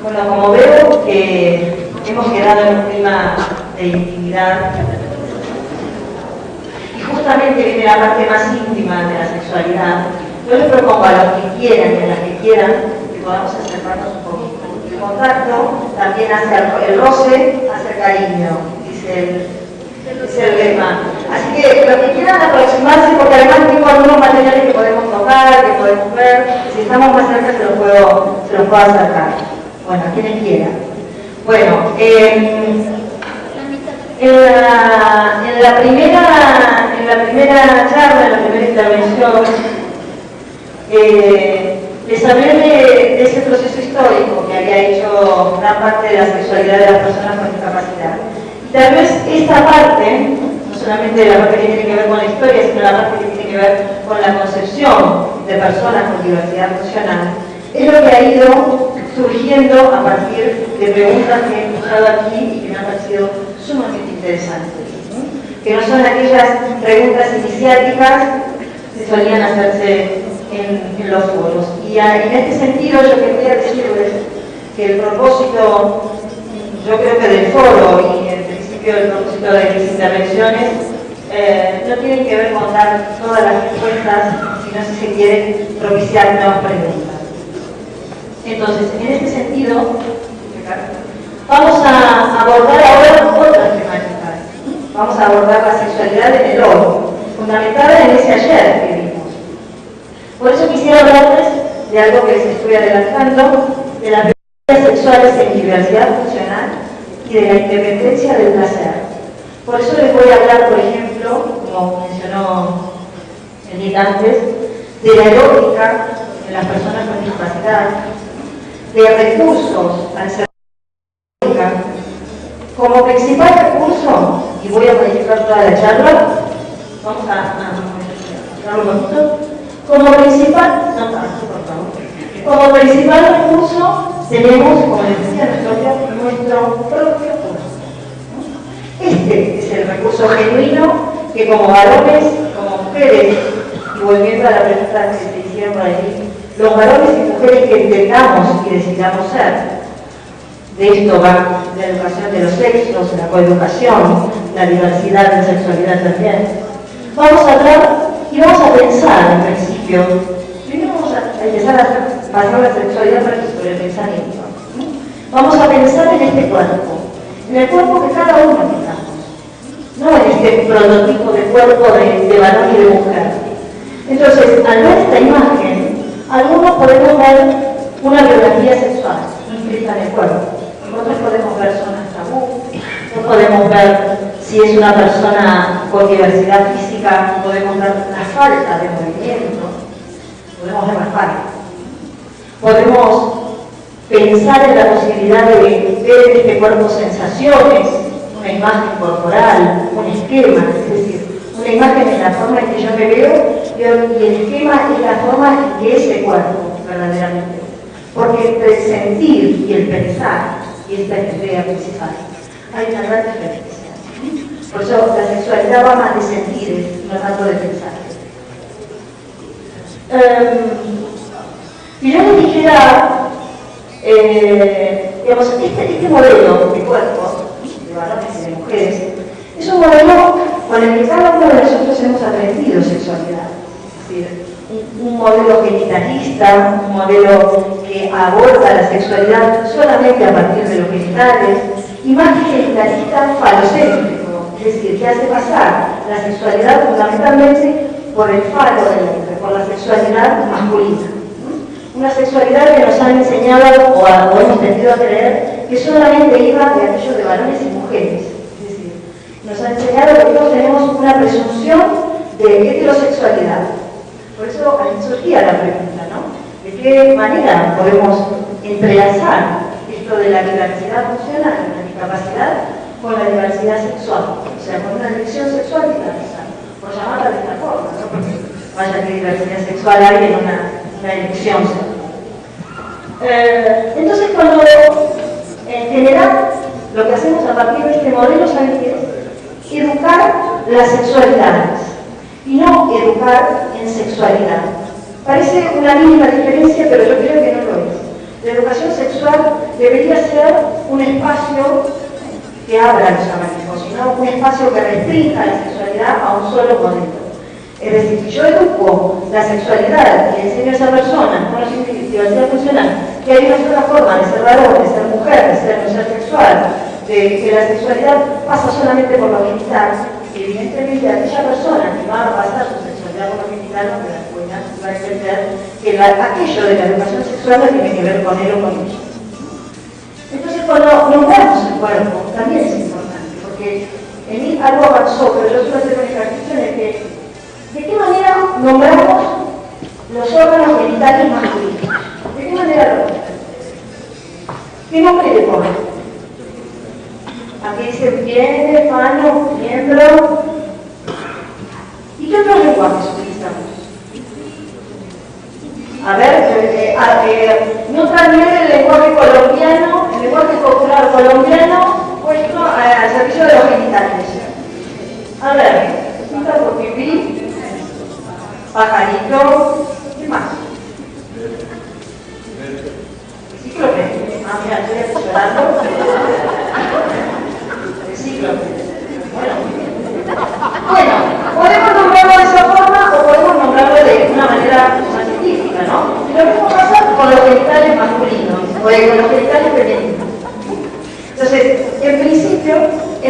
Bueno, como veo que hemos quedado en un clima de intimidad y justamente viene la parte más íntima de la sexualidad, yo les propongo a los que quieran y a las que quieran que podamos acercarnos un poquito. El contacto también hace el roce, hace el cariño, dice el lema. Así que los que quieran aproximarse, porque además tengo algunos materiales que podemos tocar, que podemos ver, si estamos más cerca se los puedo acercar. Bueno, quienes quieran. Bueno, en la primera charla, en la primera intervención, les hablé de ese proceso histórico que había hecho gran parte de la sexualidad de las personas con discapacidad. Y tal vez esta parte, no solamente la parte que tiene que ver con la historia, sino la parte que tiene que ver con la concepción de personas con diversidad funcional, es lo que ha ido surgiendo a partir de preguntas que he escuchado aquí y que me han parecido sumamente interesantes, que no son aquellas preguntas iniciáticas que solían hacerse en los foros. Y en este sentido yo quería decirles que el propósito, yo creo que del foro y en principio el propósito de mis intervenciones no tienen que ver con dar todas las respuestas, sino si se quiere propiciar nuevas preguntas. Entonces, en este sentido, vamos a abordar ahora otras temáticas. Vamos a abordar la sexualidad en el hoy, fundamentada en ese ayer que vimos. Por eso quisiera hablarles de algo que les estoy adelantando, de las preferencias sexuales en diversidad funcional y de la independencia del placer. Por eso les voy a hablar, por ejemplo, como mencionó Edith antes, de la erótica de las personas con discapacidad, de recursos al ser erótica, como principal recurso, y voy a modificar toda la charla, vamos a un poquito, como principal recurso tenemos, como les decía, nuestro propio cuerpo. Este es el recurso genuino que como varones, como mujeres, y volviendo a la pregunta que se hicieron por allí, los varones y mujeres que intentamos y decidamos ser, de esto va la educación de los sexos, la coeducación, la diversidad de sexualidad también. Vamos a hablar y vamos a pensar en principio, primero vamos a empezar a pasar la sexualidad por el pensamiento. Vamos a pensar en este cuerpo, en el cuerpo que cada uno tengamos, no en este prototipo de cuerpo de varón y de mujer. Entonces, al ver esta imagen, algunos podemos ver una biografía sexual inscrita en el cuerpo, otros podemos ver zonas tabú, otros podemos ver si es una persona con diversidad física, podemos ver la falta de movimiento, podemos ver la falta. Podemos pensar en la posibilidad de ver en este cuerpo sensaciones, una imagen corporal, un esquema, es decir, una imagen en la forma en que yo me veo y el esquema es la forma en que ese cuerpo verdaderamente. Porque entre el sentir y el pensar, y esta es la idea principal, hay una gran diferencia. Por eso la sexualidad va más de sentir, no tanto de pensar. Si yo les dijera, digamos, este modelo de cuerpo, de varones y de mujeres, es un modelo con el que cada uno de nosotros hemos aprendido sexualidad. Es decir, un modelo genitalista, un modelo que aborda la sexualidad solamente a partir de los genitales, y más que genitalista, falocéntrico, es decir, que hace pasar la sexualidad fundamentalmente por el falo del hombre, por la sexualidad masculina. Una sexualidad que nos han enseñado o hemos tendido a creer que solamente iba de aquello de varones y mujeres. Es decir, nos han enseñado que todos tenemos una presunción de heterosexualidad. Por eso surgía la pregunta, ¿no? ¿De qué manera podemos entrelazar esto de la diversidad funcional y la discapacidad con la diversidad sexual? O sea, con una elección sexual diversa, por llamarla de esta forma, ¿no? Porque vaya que diversidad sexual hay en una elección sexual. Entonces, cuando en general lo que hacemos a partir de este modelo, ¿saben qué es? Educar las sexualidades y no educar en sexualidad. Parece una mínima diferencia, pero yo creo que no lo es. La educación sexual debería ser un espacio que abra los abanicos, sino un espacio que restrinja la sexualidad a un solo modelo. Es decir, si yo educo la sexualidad y enseño a esa persona, conocimiento y diversidad funcional, que hay una sola forma de ser varón, de ser mujer, de ser no ser sexual, de que la sexualidad pasa solamente por lo genital, evidentemente aquella persona que va a pasar su sexualidad por lo genital no va a entender que aquello de la educación sexual no tiene que ver con él o con ella. Entonces, cuando nombramos el cuerpo, también es importante, porque en mí algo avanzó, pero yo suelo hacer un ejercicio en el que, ¿de qué manera nombramos los órganos genitales masculinos? ¿De qué manera lo nombramos? ¿Qué nombre le ponemos? Aquí dice pene, mano, miembro. ¿Y qué otros lenguajes utilizamos? A ver, no también el lenguaje colombiano, el lenguaje popular colombiano, puesto al servicio de los genitales. A ver, cita por pipí, pajarito, ¿qué más? Cíclope. Ah, mira, estoy asesorando. El cíclope. Bueno, podemos nombrarlo de esa forma o podemos nombrarlo de una manera más científica, ¿no? Lo mismo pasa con los genitales masculinos o con los genitales femeninos. Entonces, en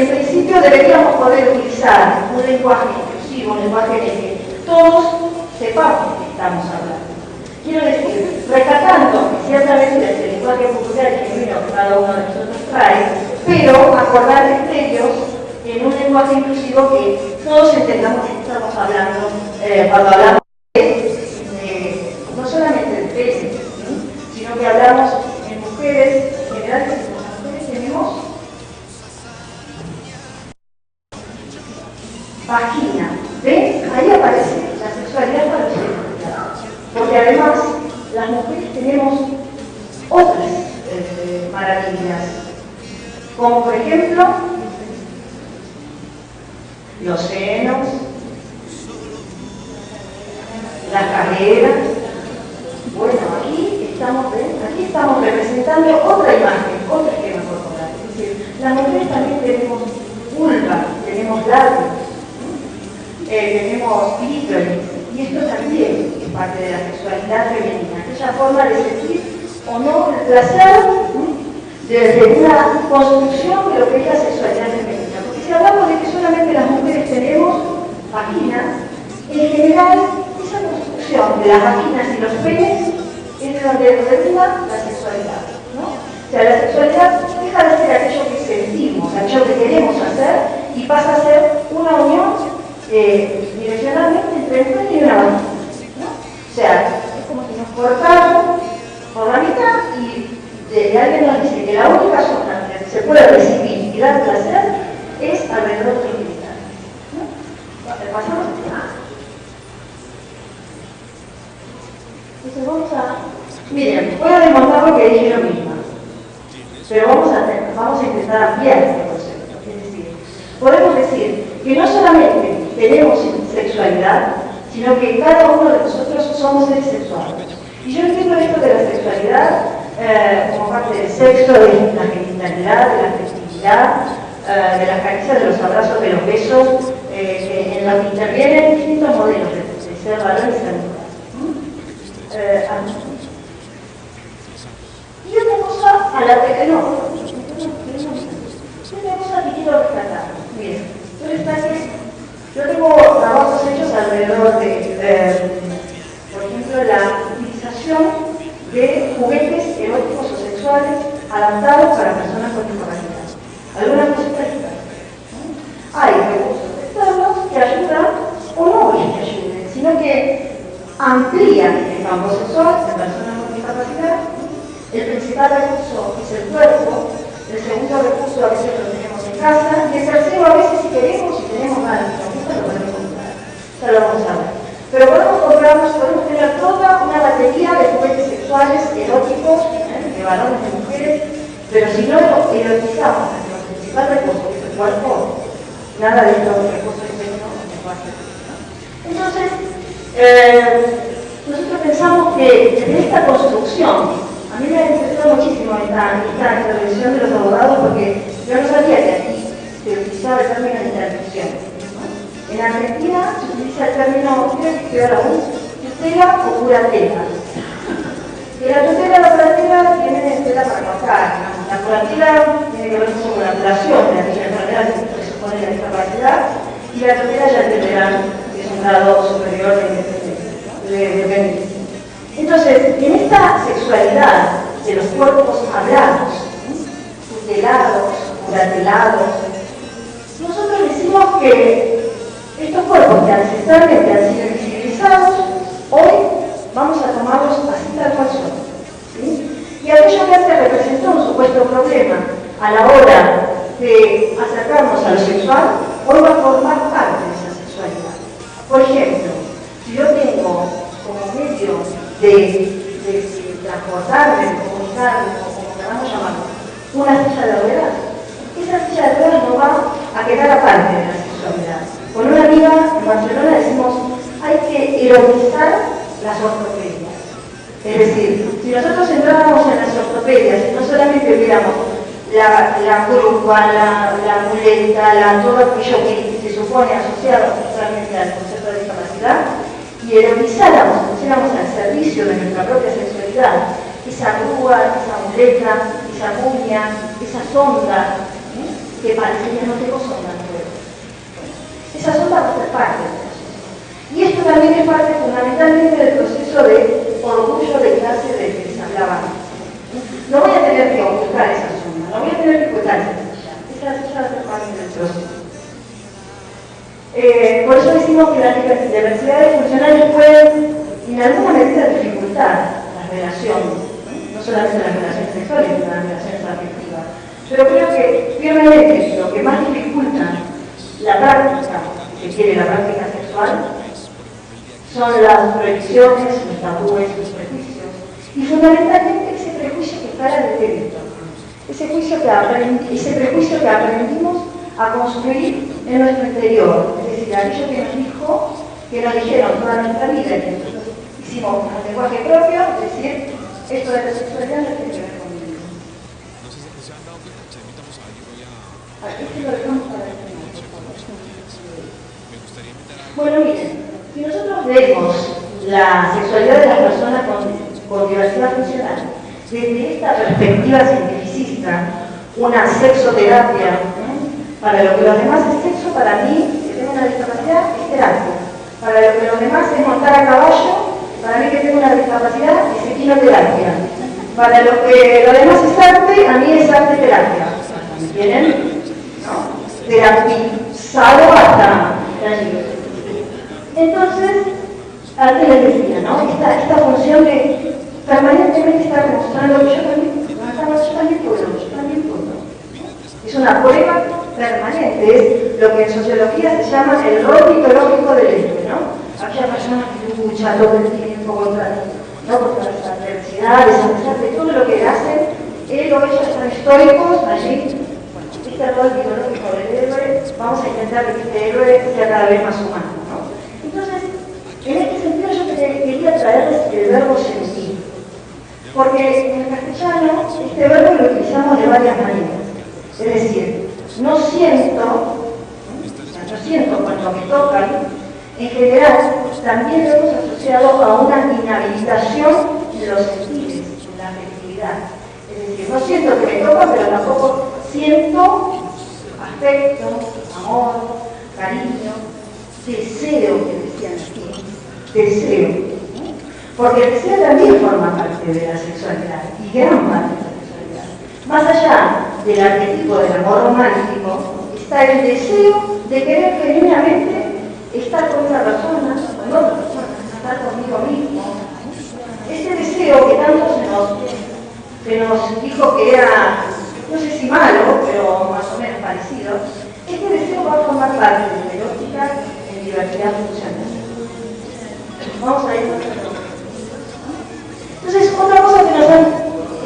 principio deberíamos poder utilizar un lenguaje inclusivo, un lenguaje en el que todos sepamos de qué estamos hablando. Quiero decir, rescatando ciertamente el lenguaje cultural y genuino que cada uno de nosotros trae, pero acordar criterios en un lenguaje inclusivo que todos entendamos de qué estamos hablando cuando hablamos no solamente de pene, sino que hablamos en mujeres, en general, las mujeres tenemos vagina. ¿Ven? Ahí aparece la sexualidad para los hombres. Porque además, las mujeres tenemos otras maravillas, como por ejemplo, los senos, las caderas. Bueno, aquí estamos representando otra imagen, otro esquema corporal. Es decir, las mujeres también tenemos vulva, tenemos labios, tenemos clítoris, y esto también es parte de la sexualidad femenina, aquella forma de sentir o no el placer desde una construcción de lo que es la sexualidad femenina. Porque si hablamos de que solamente las mujeres tenemos vaginas, en general esa construcción de las vaginas y los penes es de donde deriva la sexualidad, ¿no? O sea, la sexualidad deja de ser aquello que sentimos, aquello que queremos hacer, y pasa a ser una unión direccionalmente entre un pene y una vagina, ¿no? O sea, es como si nos cortáramos por la mitad y alguien nos dice que la única zona que se puede recibir y dar placer es alrededor del genital, ¿no? Pasamos a entonces vamos a... Miren, voy a desmontar lo que dije yo misma, pero vamos a intentar ampliar este concepto. Es decir, podemos decir que no solamente tenemos sexualidad, sino que cada uno de nosotros somos seres sexuales. Y yo entiendo esto de la sexualidad como parte del sexo, de la genitalidad, de la festividad, de las caricias, de los abrazos, de los besos, en los que intervienen distintos modelos de ser varón y ser mujer. Y otra cosa a la que otra cosa que quiero rescatar. Miren, yo tengo trabajos hechos alrededor de por ejemplo, la utilización de juguetes eróticos o sexuales adaptados para personas con discapacidad. Algunas cositas ¿no? Hay recursos externos que ayudan o no es que ayuden, sino que amplían el campo sexual de personas con discapacidad. El principal recurso es el cuerpo, el segundo recurso a veces lo tenemos en casa, y el tercero a veces si queremos, si tenemos ganas, lo podemos comprar. Ya lo vamos a ver. Pero podemos tener toda una batería de juguetes sexuales eróticos, de varones, de mujeres, pero si no lo erotizamos, nuestro principal recurso, que es el cuerpo, nada de estos recursos femeninos nos va a servir. Entonces, nosotros pensamos que en esta construcción, a mí me ha esta intervención de los abogados porque yo no sabía que aquí se utilizaba el término de intervención, ¿no? En Argentina se utiliza el término, creo que peor aún, tutela o curatela. Y la tutela y la curatela tienen estela para contar, ¿no? La curatela tiene que ver con la curación de aquella enfermedad que presupone la discapacidad, y la tutela ya entenderán que es un grado superior de dependencia. Entonces, en esta sexualidad de los cuerpos hablados, tutelados, curatelados, nosotros decimos que estos cuerpos que ancestralmente han sido invisibilizados, hoy vamos a tomarlos así tal cual son, ¿sí? Y aquello que antes representó un supuesto problema a la hora de acercarnos a lo sexual, hoy va a formar parte de esa sexualidad. Por ejemplo, si yo tengo como medio de transportarme, de comunicarme, o como queramos llamarlo, una silla de ruedas, esa silla de ruedas no va a quedar aparte de la sexualidad. Con una amiga en Barcelona decimos, hay que erotizar las ortopedias. Es decir, si nosotros entráramos en las ortopedias y no solamente viéramos la curva, la muleta, todo aquello que se supone asociado sexualmente al concepto de discapacidad, y erotizáramos, pusiéramos al servicio de nuestra propia sexualidad esa rúa, esa muleta, esa uña, esa sonda, que parecería no tengo sonda, esa sonda va a ser parte del proceso. Y esto también es parte fundamentalmente del proceso de orgullo de clase del que les hablaba antes. No voy a tener que ocultar esa sonda, no voy a tener que ocultar esa silla va a ser parte del proceso. Por eso decimos que las diversidades funcionales pueden, en alguna medida, dificultar las relaciones, no solamente las relaciones sexuales, sino las relaciones afectivas. Pero creo que, firmemente, lo que más dificulta la práctica, que quiere la práctica sexual, son las prohibiciones, los tabúes, los prejuicios, y fundamentalmente ese prejuicio que está al delito, ese prejuicio que aprendimos a construir en nuestro interior, es decir, aquello que nos dijeron toda nuestra vida, que nosotros hicimos un lenguaje propio, es decir, esto de la sexualidad no tiene que ver conmigo. Aquí lo dejamos para el final. Bueno, miren, si nosotros vemos la sexualidad de las personas con diversidad funcional desde esta perspectiva cientificista, una sexoterapia, para lo que los demás es sexo, para mí, que tengo una discapacidad, es terapia. Para lo que los demás es montar a caballo, para mí que tengo una discapacidad, es equinoterapia. Para lo que lo demás es arte, a mí es arte terapia. ¿Entienden? ¿No? Terapizado hasta la nivel. Entonces, arte les decía, ¿no? Esta función de permanentemente estar demostrando que yo también puedo. Es una prueba permanente, es lo que en sociología se llama el rol mitológico del héroe, ¿no? Aquella persona que lucha todo el tiempo contra las adversidades, a pesar de todo lo que hacen, él o ella están estoicos allí. Este rol mitológico del héroe, vamos a intentar que este héroe sea cada vez más humano, ¿no? Entonces, en este sentido yo quería traerles el verbo sentir, porque en el castellano este verbo lo utilizamos de varias maneras. Es decir, no siento cuando me tocan, en general también lo hemos asociado a una inhabilitación de los sentidos, de la afectividad. Es decir, no siento que me tocan, pero tampoco siento afecto, amor, cariño, deseo, que decían aquí, deseo. Porque el deseo también forma parte de la sexualidad, y gran parte de la sexualidad. Más allá del arquetipo del amor romántico, está el deseo de querer genuinamente estar con una persona, con otra persona, estar conmigo mismo. Ese deseo que tanto se nos dijo que era, no sé si malo, pero más o menos parecido, este deseo va a formar parte de la erótica en diversidad funcional. Vamos a ir. Entonces, otra cosa que nos han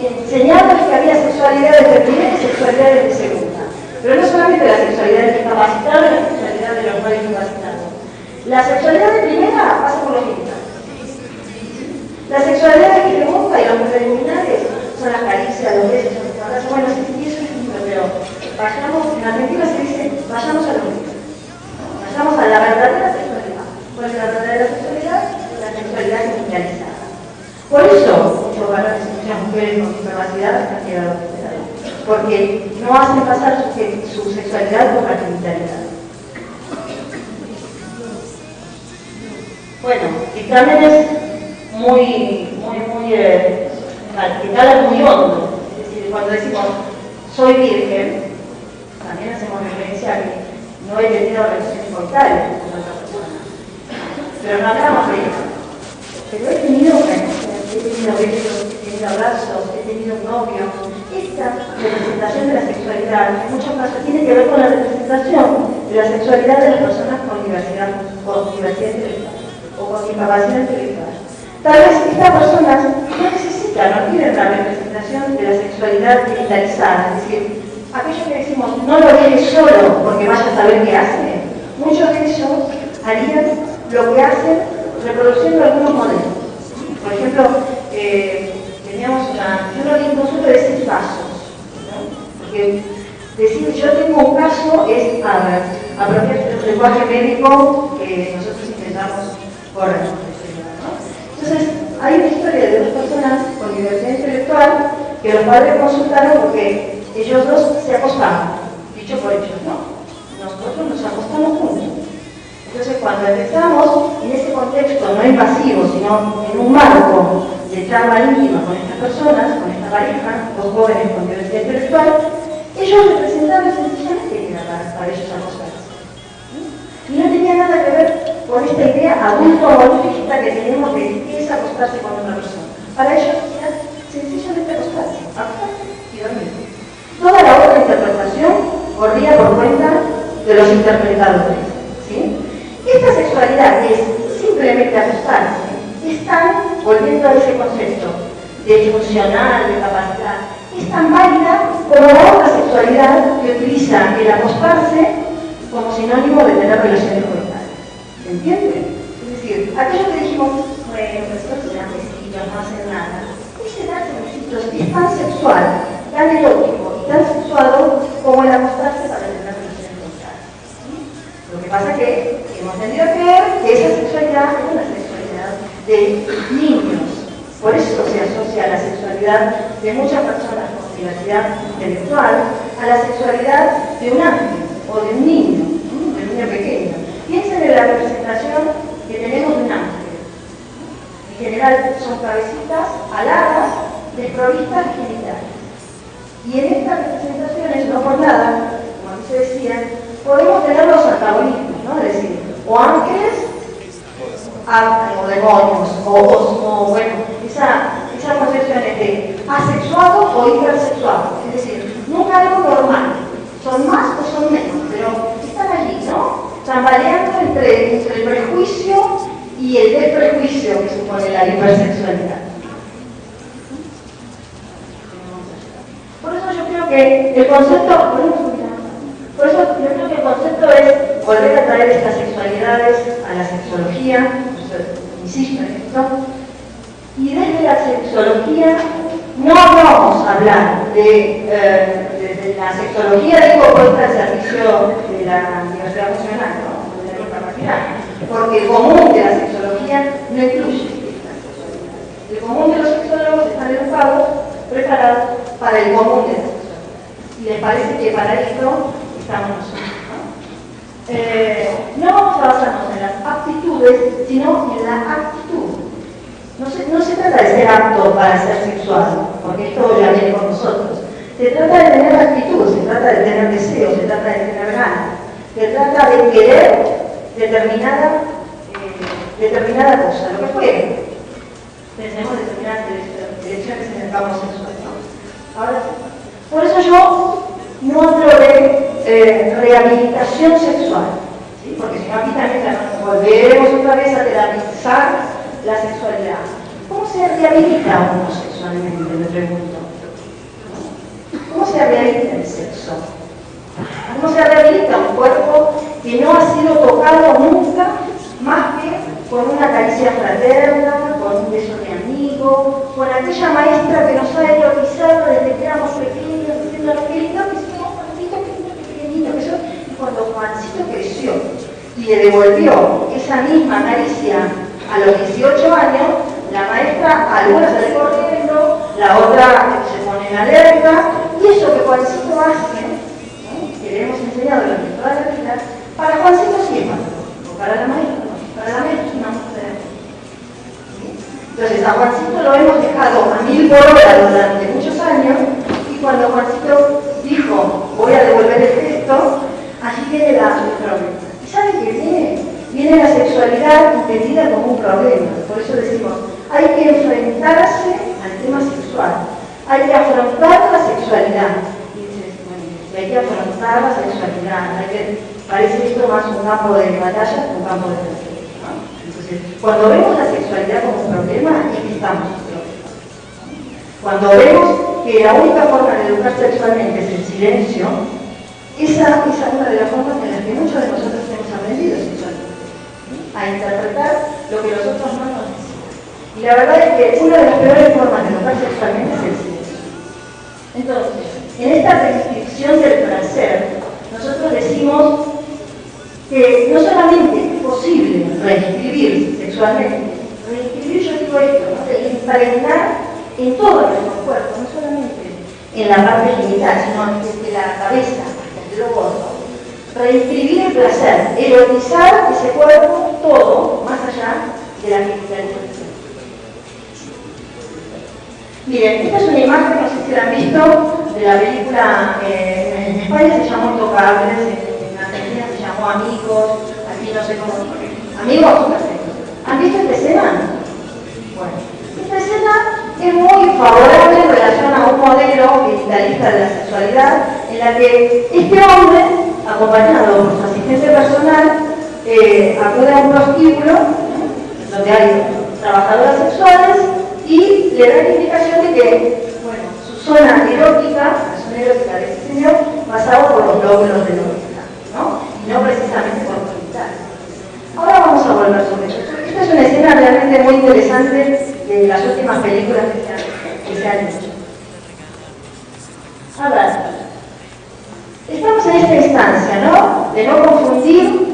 enseñado es que había sexualidades de primera y sexualidades de segunda. Pero no solamente la sexualidad del discapacitado y la sexualidad de los no discapacitados. La sexualidad de primera pasa por los genitales. La sexualidad de que le gusta y los preliminares son las caricias, los besos, los abrazos. Bueno, sí, eso es lindo, pero vayamos, en Argentina se dice, vayamos a lo mismo. Vayamos a la verdadera sexualidad. ¿Cuál es la verdadera sexualidad? La sexualidad genitalizada. Por eso, muchos varones y muchas mujeres con discapacidad han quedado superados. Porque no hacen pasar su sexualidad por la genitalidad. Bueno, y también es que cala muy hondo. Es decir, cuando decimos soy virgen, también hacemos referencia a que no he tenido relaciones coitales con otra persona. Pero no hablamos de eso. Pero he tenido caricias, he tenido besos, he tenido abrazos, he tenido un novio. Esta representación de la sexualidad en muchos casos tiene que ver con la representación de la sexualidad de las personas con diversidad intelectual o con discapacidad intelectual. Tal vez estas personas no necesitan, no tienen la representación de la sexualidad genitalizada, es decir, aquello que decimos no lo dejes solo porque vaya a saber qué hace. Muchos de ellos harían lo que hacen reproduciendo algunos modelos. Por ejemplo, teníamos yo no di un consulto de 6 pasos, ¿no? Porque decir yo tengo un caso es apropiarse del lenguaje médico que nosotros intentamos correr. Entonces, hay una historia de 2 personas con diversidad intelectual que los padres consultaron porque ellos dos se acostaban, dicho por ellos, ¿no? Nosotros nos acostamos juntos. Entonces, cuando empezamos en ese contexto no invasivo, sino en un marco de charla íntima con estas personas, con esta pareja, 2 jóvenes con diversidad intelectual, ellos representaban sencillamente que era para ellos acostarse. Y no tenía nada que ver con esta idea adulto-adultista que tenemos de qué es acostarse con una persona. Para ellos era sencillamente acostarse y dormir. Toda la otra interpretación corría por cuenta de los interpretadores. ¿Sí? Esta sexualidad es simplemente acostarse. Están volviendo a ese concepto de funcional, de capacidad. Es tan válida como la otra sexualidad que utiliza el acostarse como sinónimo de tener relaciones coitales. ¿Se entiende? Es decir, aquello que dijimos, bueno, nosotros eran vecinos, no hacen nada. Ese darse besitos es tan sexual, tan erótico y tan sexuado como el acostarse para tener relaciones coitales. ¿Sí? Lo que pasa es que hemos tendido a creer que esa sexualidad es una sexualidad de niños. Por eso se asocia la sexualidad de muchas personas con diversidad intelectual a la sexualidad de un ángel o de un niño pequeño. Piensen en la representación que tenemos de un ángel. En general son cabecitas aladas, desprovistas de genitales. Y en estas representaciones, no por nada, como aquí se decía, podemos tener los antagonismos, ¿no? Es decir, o ángeles, o demonios, o bueno, esa concepción es de asexuado o hipersexuado. Es decir, nunca algo normal. Son más o son menos, pero están allí, ¿no? Tambaleando entre el prejuicio y el desprejuicio que supone la hipersexualidad. Por eso yo creo que el concepto, es volver a traer estas sexualidades a la sexología, insisto en esto, y desde la sexología no vamos a hablar de la sexología, digo, puesta al servicio de la diversidad funcional, ¿no? De la discapacidad, porque el común de la sexología no incluye esta sexualidad. El común de los sexólogos están educados, preparados para el común de la sexualidad. Y les parece que para esto estamos nosotros, ¿no? No vamos a basarnos en las aptitudes, sino en la actitud. No se trata de ser apto para ser sexual, porque esto ya viene con nosotros. Se trata de tener actitud, se trata de tener deseo, se trata de tener ganas, se trata de querer determinada cosa, lo que fuere. Pensemos en determinadas direcciones en el campo sexual, ¿no? Ahora sí. Por eso yo no hablo de rehabilitación sexual, ¿sí? Porque si no aquí también volveremos otra vez a terapizar la sexualidad. ¿Cómo se rehabilita uno sexualmente? Me pregunto. ¿Cómo se rehabilita el sexo? ¿Cómo se rehabilita un cuerpo que no ha sido tocado nunca más que con una caricia fraterna, con un beso de amigo, con aquella maestra que nos ha erotizado le devolvió esa misma caricia a los 18 años, la maestra, alguna sale corriendo, la otra se pone en alerta, y eso que Juancito hace, ¿no?, que le hemos enseñado durante toda la vida, para Juancito sí es malo, para la maestra no, para la maestra es una mujer. Entonces a Juancito lo hemos dejado a 1000 por hora durante muchos años, y cuando Juancito dijo, voy a devolver el texto, allí viene el problema. ¿Y saben qué viene? Viene la sexualidad entendida como un problema. Por eso decimos, hay que enfrentarse al tema sexual, hay que afrontar la sexualidad. Y dices, bueno, hay que afrontar la sexualidad, parece esto más un campo de batalla que un campo de placer, ¿no? Entonces, cuando vemos la sexualidad como un problema, es que estamos en problema. Cuando vemos que la única forma de educar sexualmente es el silencio, esa es una de las formas en las que muchos de nosotros hemos aprendido sexualmente, a interpretar lo que los otros no nos dicen. Y la verdad es que una de las peores formas de educar sexualmente es el silencio. Entonces, en esta restricción del placer, nosotros decimos que no solamente es posible reinscribir sexualmente, reinscribir, yo digo esto, ¿no?, de impregnar en todo nuestro cuerpo, no solamente en la parte genital, sino desde la cabeza hasta el globo, ¿no?, reinscribir el placer, erotizar ese cuerpo todo, más allá de la genitalización. Miren, esta es una imagen, no sé si la han visto, de la película, en España se llamó Intocables, en Argentina se llamó Amigos, aquí no sé cómo, Amigos, ¿han visto esta escena? Bueno, esta escena es muy favorable en relación a un modelo genitalista de la sexualidad, en la que este hombre, acompañado por su asistente personal, acude a un prostíbulo, donde hay trabajadoras sexuales, y le da la indicación de que, bueno, su zona erótica, la zona erótica de este señor, pasaba por los lóbulos de la oreja, ¿no? Y no precisamente por los genitales. Ahora vamos a volver sobre eso. Esta es una escena realmente muy interesante de las últimas películas que se han hecho. A ver, estamos en esta instancia, ¿no?, de no confundir,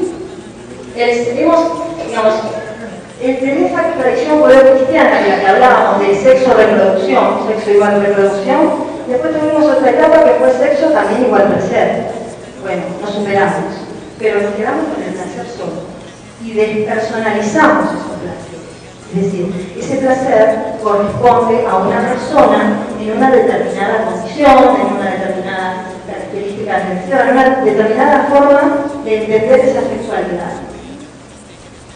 entre esa tradición judeocristiana de la que hablábamos de sexo-reproducción, sexo igual reproducción, después tuvimos otra etapa que fue sexo también igual placer. Bueno, nos superamos, pero nos quedamos con el placer solo y despersonalizamos ese placer. Es decir, ese placer corresponde a una persona en una determinada condición, en una determinada característica en una determinada forma de entender esa sexualidad.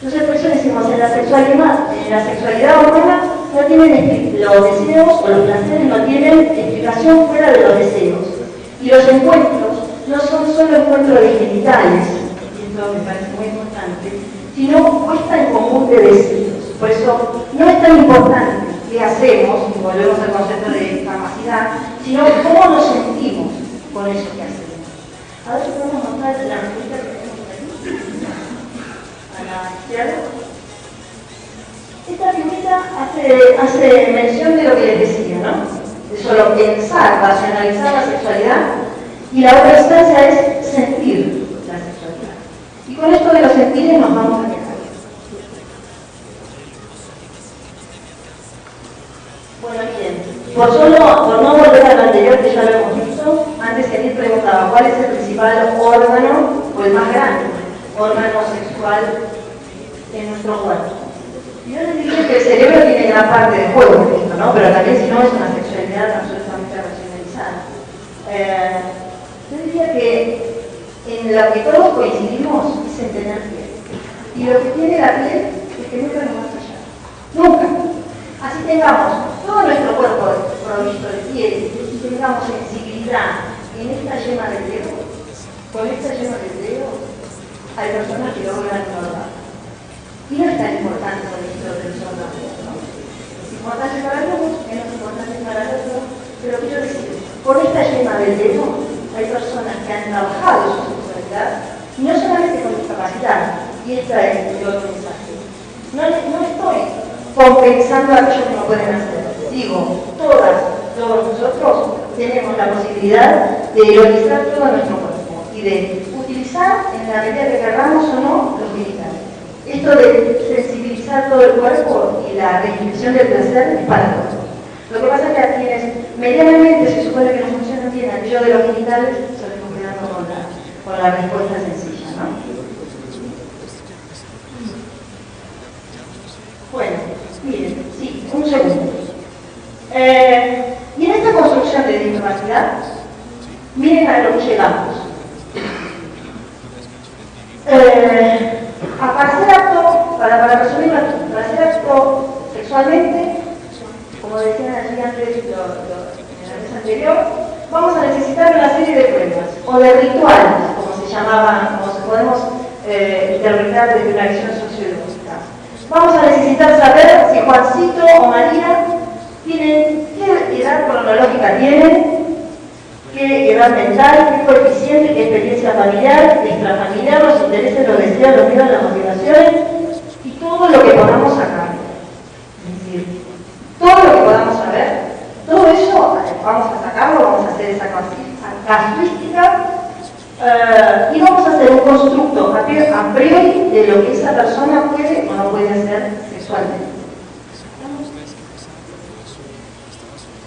Entonces, por eso decimos, en la sexualidad humana no tienen los deseos o los placeres no tienen explicación fuera de los deseos. Y los encuentros no son solo encuentros de genitales, y esto me parece muy importante, sino puesta en común de deseos. Por eso no es tan importante qué hacemos, y volvemos al concepto de capacidad, sino cómo nos sentimos con eso que hacemos. A ver si podemos mostrar la revista que tenemos aquí. A la izquierda. Esta figurita hace mención de lo que les decía, ¿no? De solo pensar, racionalizar la sexualidad, y la otra instancia es sentir la sexualidad. Y con esto de los sentires nos vamos a quedar. Bueno, bien, por no volver a lo anterior que ya lo hemos visto, antes Enid preguntaba cuál es el principal órgano o el más grande órgano sexual en nuestro cuerpo. Yo les dije que el cerebro tiene gran parte de juego en esto, ¿no? Pero también si no es una sexualidad absolutamente racionalizada. Yo diría que en lo que todos coincidimos es en tener piel. Y lo que tiene la piel es que nunca nos va a fallar. Nunca. Así tengamos todo nuestro cuerpo provisto de piel y tengamos sensibilidad en esta yema del dedo, con esta yema del dedo, hay personas que logran engordar. Y no es tan importante el registro de los órganos, ¿no? Es importante para algunos, menos importante para otros, pero que yo decía, con esta yema del dedo hay personas que han trabajado su sexualidad, y no solamente con discapacidad, y esta es el otro mensaje. No estoy compensando aquello que no pueden hacer. Digo, todos nosotros tenemos la posibilidad de erotizar todo nuestro cuerpo y de utilizar en la medida que queramos o no los genitales. Esto de sensibilizar todo el cuerpo y la restricción del placer es para todos. Lo que pasa es que a quienes medianamente se supone que no funcionan bien aquello de los genitales, salimos quedando con la respuesta sencilla, ¿no? Bueno, miren, sí, un segundo. Y en esta construcción de discapacidad, miren a lo que llegamos. Para ser apto, para resumirlo aquí, para ser apto sexualmente, como decían allí antes en la vez anterior, vamos a necesitar una serie de pruebas, o de rituales, como se llamaban, como se podemos interpretar desde una visión sociológica. Vamos a necesitar saber si Juancito o María tienen, qué edad cronológica tienen, qué edad mental, qué coeficiente, qué experiencia familiar, extrafamiliar, los intereses, los deseos, los miedos, las motivaciones, y todo lo que podamos sacar. Es decir, todo lo que podamos saber, todo eso vamos a sacarlo, vamos a hacer esa casuística y vamos a hacer un constructo a priori de lo que esa persona puede o no puede hacer sexualmente.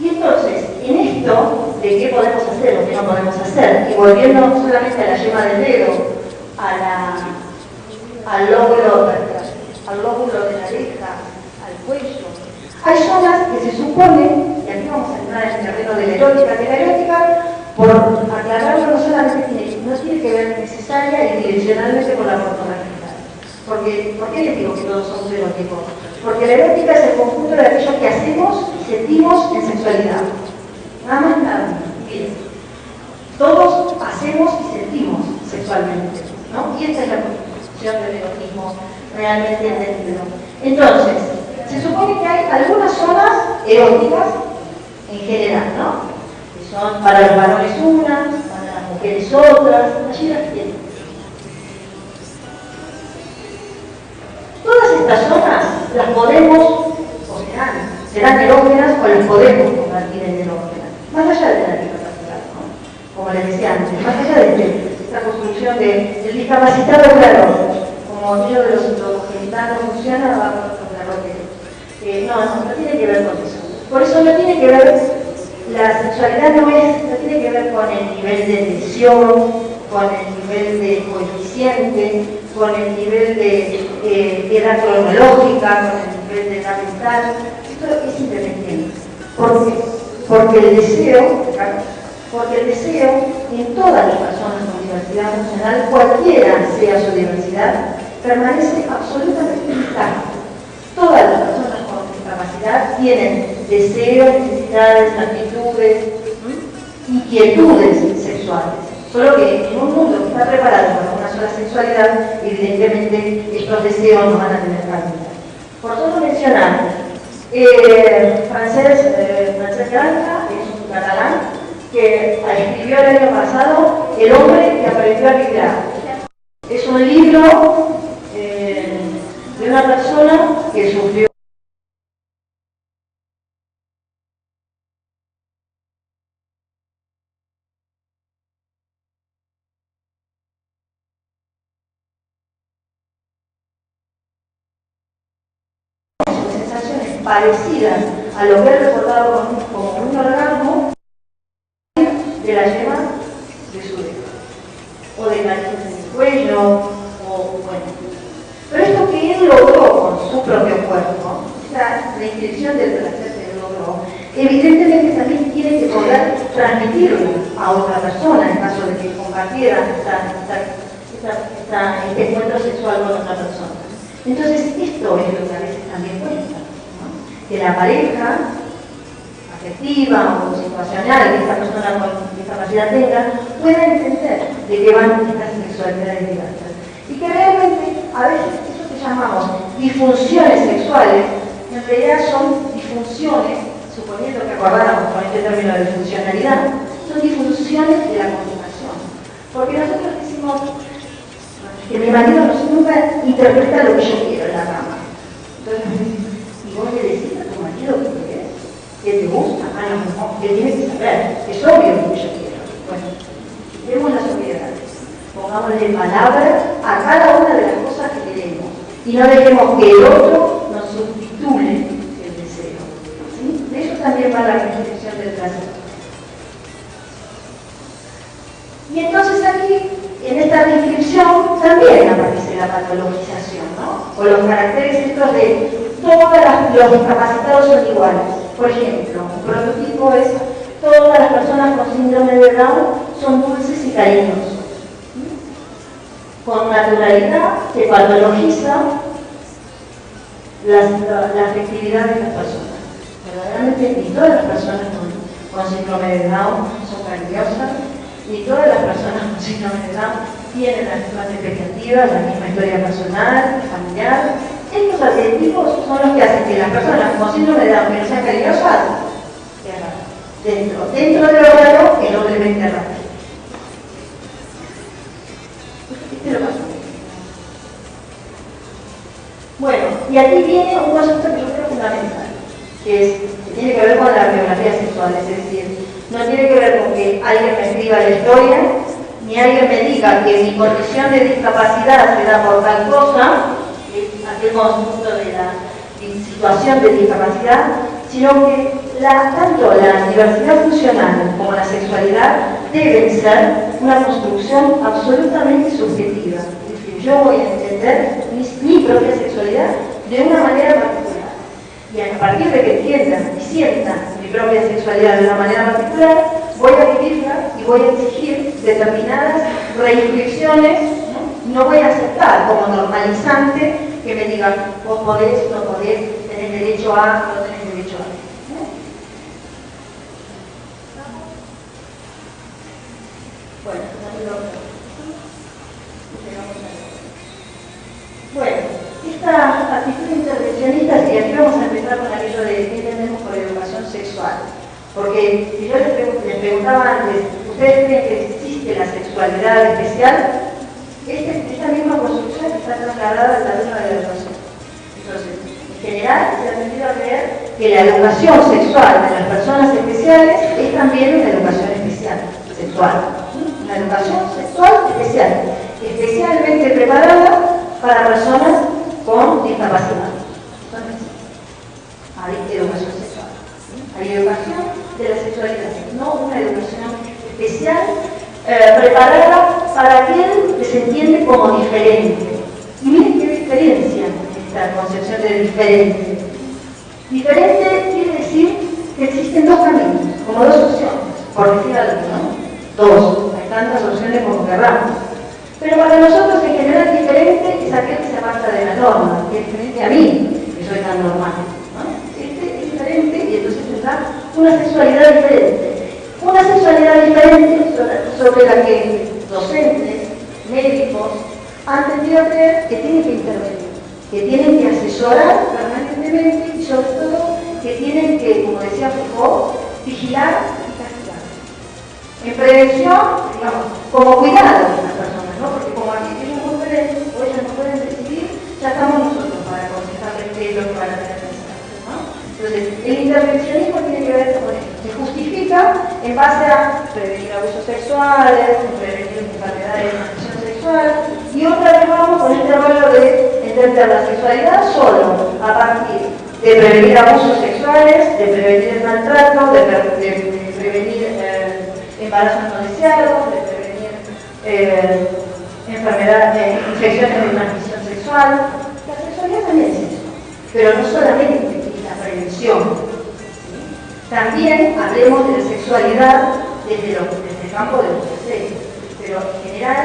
Y entonces, en esto de qué podemos hacer o qué no podemos hacer, y volviendo solamente a la yema del dedo, al lóbulo de la oreja, al cuello, hay zonas que se supone, y aquí vamos a entrar en el terreno de la erótica, que la erótica, por aclararlo, no solamente no tiene que ver necesaria y direccionalmente con la pornografía. Porque, ¿por qué les digo que todos somos eróticos? Porque la erótica es el conjunto de aquello que hacemos y sentimos en sexualidad. Nada más, nada menos. Miren, todos hacemos y sentimos sexualmente, ¿no? Y esta es la constitución del erotismo realmente entendido. Entonces, se supone que hay algunas zonas eróticas en general, ¿no? Que son para los varones unas, para las mujeres otras, allí las tienen. Todas estas zonas las podemos, o serán erógenas o las podemos convertir en erógenas, más allá de la discapacidad, ¿no? Como les decía antes, más allá de esta construcción del discapacitado claro, como aquello de los genitales no funciona, va con la roquera. No tiene que ver con eso. Por eso no tiene que ver, la sexualidad no tiene que ver con el nivel de tensión, con el nivel de coeficiente, con el nivel de edad cronológica, con el nivel de edad mental. Esto es independiente. ¿Por qué? Porque el deseo en todas las personas con diversidad funcional, cualquiera sea su diversidad, permanece absolutamente intacto. Todas las personas con discapacidad tienen deseos, necesidades, actitudes, inquietudes sexuales. Solo que en un mundo que está preparado para una sola sexualidad, evidentemente estos deseos no van a tener cabida. Por solo mencionar, Francesc Granja, es un catalán, que escribió el año pasado El hombre que aprendió a vibrar. Es un libro de una persona que sufrió sensaciones parecidas a lo que he recordado como un orgasmo de la yema de su dedo, o de caricias en el cuello, o bueno. Pero esto que él logró con su propio cuerpo, la inscripción del placer que él logró, evidentemente también tiene que poder transmitirlo a otra persona en caso de que compartiera este encuentro sexual con otra persona. Entonces, esto es lo que a veces también cuesta, ¿no? Que la pareja afectiva o situacional que esta persona con discapacidad tenga, pueda entender de qué van estas sexualidades diversas. Y que realmente, a veces, eso que llamamos disfunciones sexuales, en realidad son disfunciones, suponiendo que acordáramos con este término de funcionalidad, son disfunciones de la comunicación. Porque nosotros decimos que mi marido nunca interpreta lo que yo quiero en la cama. Entonces, y vos le decís a tu marido que querés, que te gusta, no, que tienes que saber, es obvio lo que yo quiero. Bueno, vemos las obviedades, pongámosle démosle palabra a cada una de las cosas que queremos y no dejemos que el otro nos subtitule el deseo. ¿Sí? De eso también va la restricción del placer. Y entonces aquí, en esta descripción, también aparece la patologización, ¿no? O los caracteres estos de los discapacitados son iguales. Por ejemplo, un prototipo es todas las personas con síndrome de Down son dulces y cariñosos. Con naturalidad se patologiza la afectividad de las personas. Verdaderamente ni todas las personas con síndrome de Down son cariñosas, ni todas las personas con síndrome de Down tienen las mismas expectativas, la misma historia personal, familiar. Estos adjetivos son los que hacen que las personas con síndrome de Down que no sean cariñosas, dentro del órgano, que doblemente raro. Este lo pasó. Bueno, y aquí viene un concepto que yo creo fundamental, que tiene que ver con la biografía sexual, es decir, no tiene que ver con que alguien me escriba la historia, ni alguien me diga que mi condición de discapacidad se da por tal cosa, que es aquel conjunto de la situación de discapacidad, sino que tanto la diversidad funcional como la sexualidad deben ser una construcción absolutamente subjetiva. Es decir, yo voy a entender mi propia sexualidad de una manera particular. Y a partir de que entiendan y sientan mi propia sexualidad de una manera particular, voy a vivirla y voy a exigir determinadas reinscripciones. No voy a aceptar como normalizante que me digan, vos podés, no podés, tenés derecho a, no tenés derecho a. Bueno, esta actitud intervencionista, y aquí vamos a empezar con aquello de qué entendemos por educación sexual. Porque si yo les preguntaba antes, ¿ustedes creen que existe la sexualidad especial? Esta misma construcción está trasladada al terreno de la educación. Entonces, en general, se ha tendido a creer que la educación sexual de las personas especiales es también una educación especial, sexual. Una educación sexual especial, especialmente preparada para personas con discapacidad. Hay educación sexual. Hay educación de la sexualidad, no una educación especial preparada para aquel que se entiende como diferente. Y miren qué diferencia esta concepción de diferente. Diferente quiere decir que existen dos caminos, como dos opciones, por decir algo, ¿no? Dos, hay tantas opciones como querramos. Pero para nosotros en general diferente es aquel que se aparta de la norma, que es diferente a mí, que soy tan normal, ¿no? Este es diferente y entonces tendrá una sexualidad diferente. Una sexualidad diferente sobre la que docentes, médicos, han tendido a creer que tienen que intervenir, que tienen que asesorar permanentemente y sobre todo que tienen que, como decía Foucault, vigilar y castigar. En prevención, digamos, como cuidado de las personas, ¿no? Porque como aquí ellos no pueden, o ellas no pueden decidir, ya estamos nosotros para aconsejarles qué es lo que van a tener que hacer, ¿no? Entonces, el intervencionismo tiene que ver con esto. Se justifica en base a prevenir abusos sexuales, prevenir enfermedades de transmisión sexual, y otra vez vamos con este rollo de entender la sexualidad solo a partir de prevenir abusos sexuales, de prevenir el maltrato, de prevenir embarazos no deseados, de prevenir enfermedades, infecciones de transmisión sexual. La sexualidad también es eso, pero no solamente es la prevención. También hablemos de la sexualidad desde el campo de los placeres, pero en general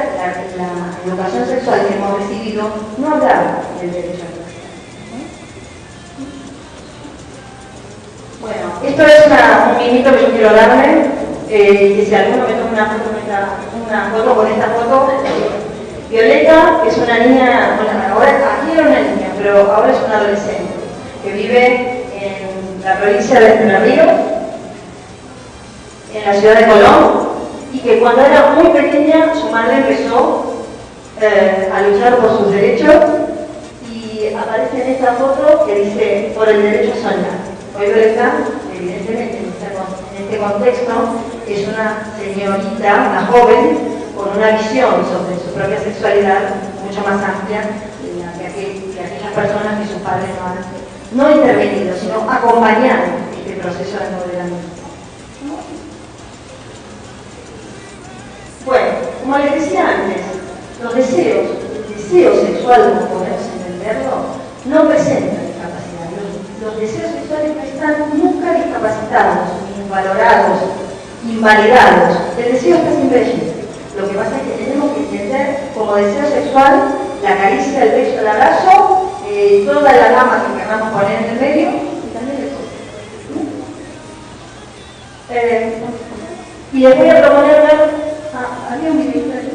la educación sexual que hemos recibido no habla del derecho al placer. Bueno, esto es un mimito que yo quiero darme, que si alguno me toma una foto con esta foto, Violeta es una niña, bueno, ahora aquí era una niña, pero ahora es una adolescente, que vive en la provincia de Entre Ríos, en la ciudad de Colón, y que cuando era muy pequeña su madre empezó a luchar por sus derechos, y aparece en esta foto que dice por el derecho a soñar. Hoy Violeta, evidentemente en este contexto, es una señorita, una joven, con con una visión sobre su propia sexualidad mucho más amplia que aquellas personas que sus padres no han intervenido, sino acompañado este proceso de empoderamiento. Bueno, como les decía antes, los deseos, el deseo sexual, como podemos entenderlo, no presenta discapacidad. Los deseos sexuales no están nunca discapacitados, invalorados, invalidados. El deseo está siempre allí. Lo que pasa es que tenemos que entender como deseo sexual la caricia, el beso, el abrazo, toda la gama que queramos poner en el medio y también el cuerpo. Y les voy a proponer ver. ¿Había un videito ahí?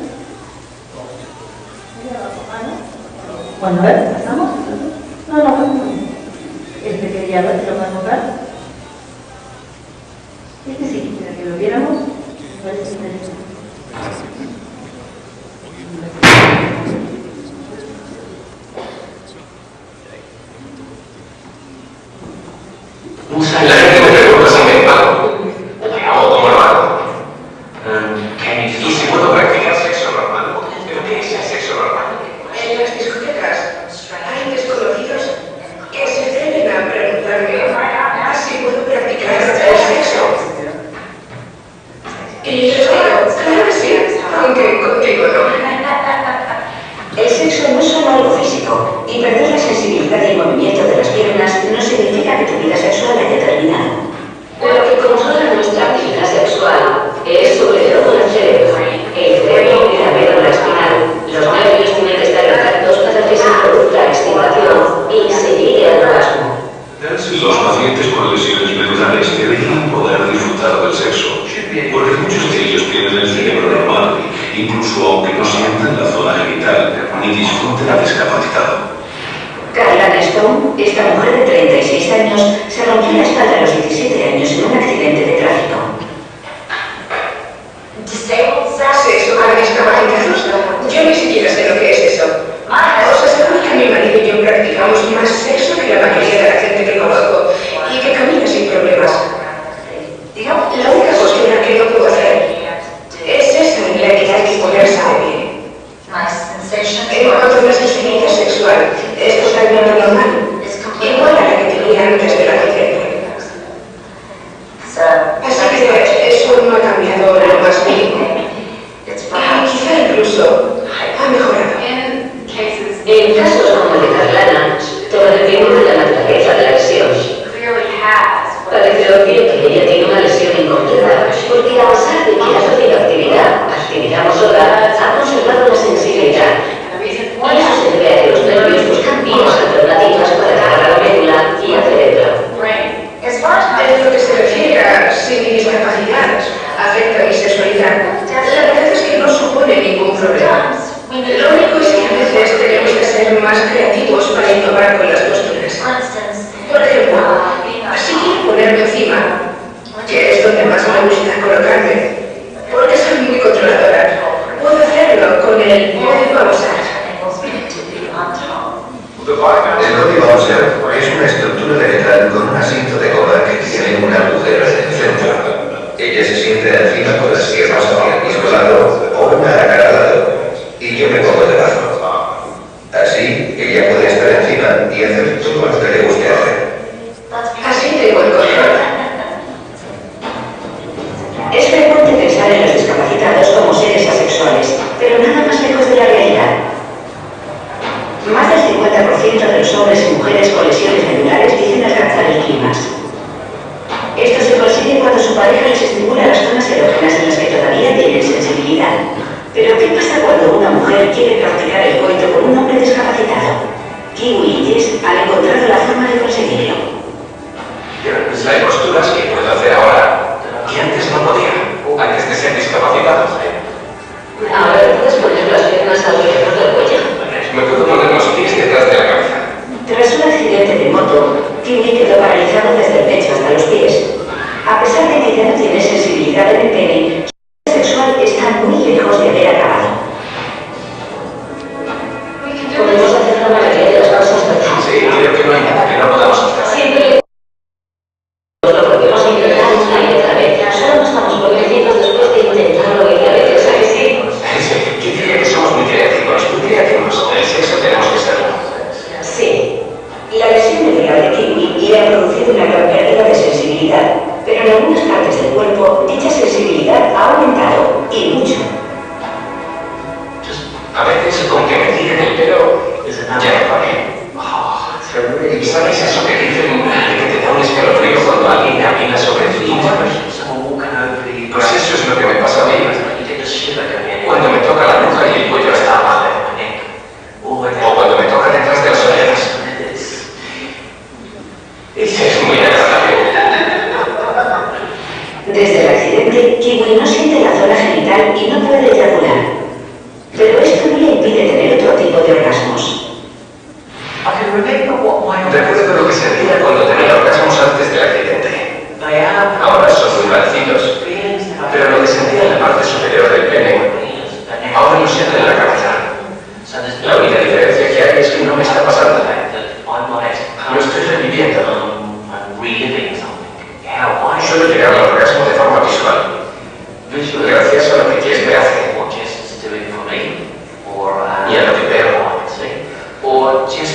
Bueno, a ver, ¿pasamos? No. Este quería ver si lo podemos ver. Este sí, para que lo viéramos. Me parece interesante. La gente me pregunta si me pago o cómo lo hago. Y si puedo practicar sexo normal. ¿Pero qué es el sexo normal? En las discotecas hay desconocidos que se atreven a preguntarme si puedo practicar el sexo. Y les digo, claro que sí, aunque contigo no. El sexo no es solo algo físico, y perder la sensibilidad y el movimiento de las piernas no significa que tu vida sexual haya terminado. Lo que controla nuestra actividad sexual es sobre todo el cerebro y la médula espinal. Los nervios tienen que estar intactos para que se produzca la estimulación y se llegue al orgasmo. Los pacientes con lesiones medulares deberían poder disfrutar del sexo, porque muchos de ellos tienen el cerebro normal, incluso aunque no sientan la zona genital ni disfruten al discapacitado. Carla Stone, esta mujer de 36 años, se rompió la espalda a los 17 años en un accidente de tráfico. ¿Sexo para discapacitados? Yo ni siquiera sé lo que es eso. Os aseguro que mi marido y yo practicamos más sexo que la mayoría de la gente que conozco y que camina sin problemas. La única postura que no puedo hacer es esa en la que hay que ponerse de pie. En cuanto a la sensibilidad sexual, es totalmente normal, igual a la que tenía antes del accidente. Así que eso no ha cambiado lo más mínimo. Quizá incluso ha mejorado. En casos como el de Carlana, todo depende de la naturaleza de la lesión. Parece obvio que ella tiene una lesión incompleta, porque a pesar de que ha sufrido actividad motora, ha conservado la sensibilidad. Y eso se debe a que los nervios buscan vías alternativas para llegar a la médula y al cerebro. En lo que se refiere a si mi discapacidad afecta mi sexualidad, la verdad es que no supone ningún problema. Lo único es que a veces tenemos que ser más creativos para innovar con las posturas. Por ejemplo, si quiero ponerme encima, que es donde más me gusta colocarme, porque soy muy controladora, puedo hacerlo con el modo pausar. El código Hauser es una estructura de metal con un asiento de goma que tiene un agujero en el centro. Ella se siente encima con las piernas hacia el mismo lado o una a cada lado, y yo me pongo debajo. Así, ella puede estar encima y hacer todo lo que le guste hacer. Así tengo el control. Es frecuente pensar en los discapacitados como seres asexuales, pero nada más lejos de la realidad. Más del 50% de los hombres y mujeres con lesiones medulares dicen alcanzar el clímax. Esto se consigue cuando su pareja les estimula las zonas erógenas en las que todavía tienen sensibilidad. Pero ¿qué pasa cuando una mujer quiere practicar el coito con un hombre discapacitado? Kiwi y Jess han encontrado la forma de conseguirlo. Hay posturas que puedo hacer ahora que antes no podía, antes de ser discapacitado. Ahora puedes poner las piernas alrededor del cuello. Me puedo poner los pies detrás de la cabeza. Tras un accidente de moto, Kiwi quedó paralizado desde el pecho hasta los pies. A pesar de que ya no tiene sensibilidad en el pene, su vida sexual está muy lejos de haber acabado. Podemos hacer la mayoría de las cosas, ¿verdad? Sí, creo que no hay nada que no podamos hacer. Siempre lo podemos partes del cuerpo, dicha sensibilidad ha aumentado, y mucho. A veces con que me tiren el pelo, ya me pone. ¿Sabes eso que dicen de que te da un escalofrío cuando alguien camina sobre ti? Pues eso es lo que me pasa a mí. Cuando me toca la nuca y el cuello está abajo. O cuando me toca detrás de las orejas. Es muy agradable. Desde el accidente, Kiwi no siente la zona genital y no puede eyacular. Pero esto no le impide tener otro tipo de orgasmos. Recuerdo lo que sentía cuando tenía orgasmos antes del accidente. Ahora son muy parecidos. Pero lo que sentía en la parte superior del pene, ahora lo siento en la cabeza. La única diferencia que hay es que no me está pasando. Lo estoy reviviendo. Suelo llegar al orgasmo de forma visual. Gracias a lo que Jess me hace. Y a lo que veo.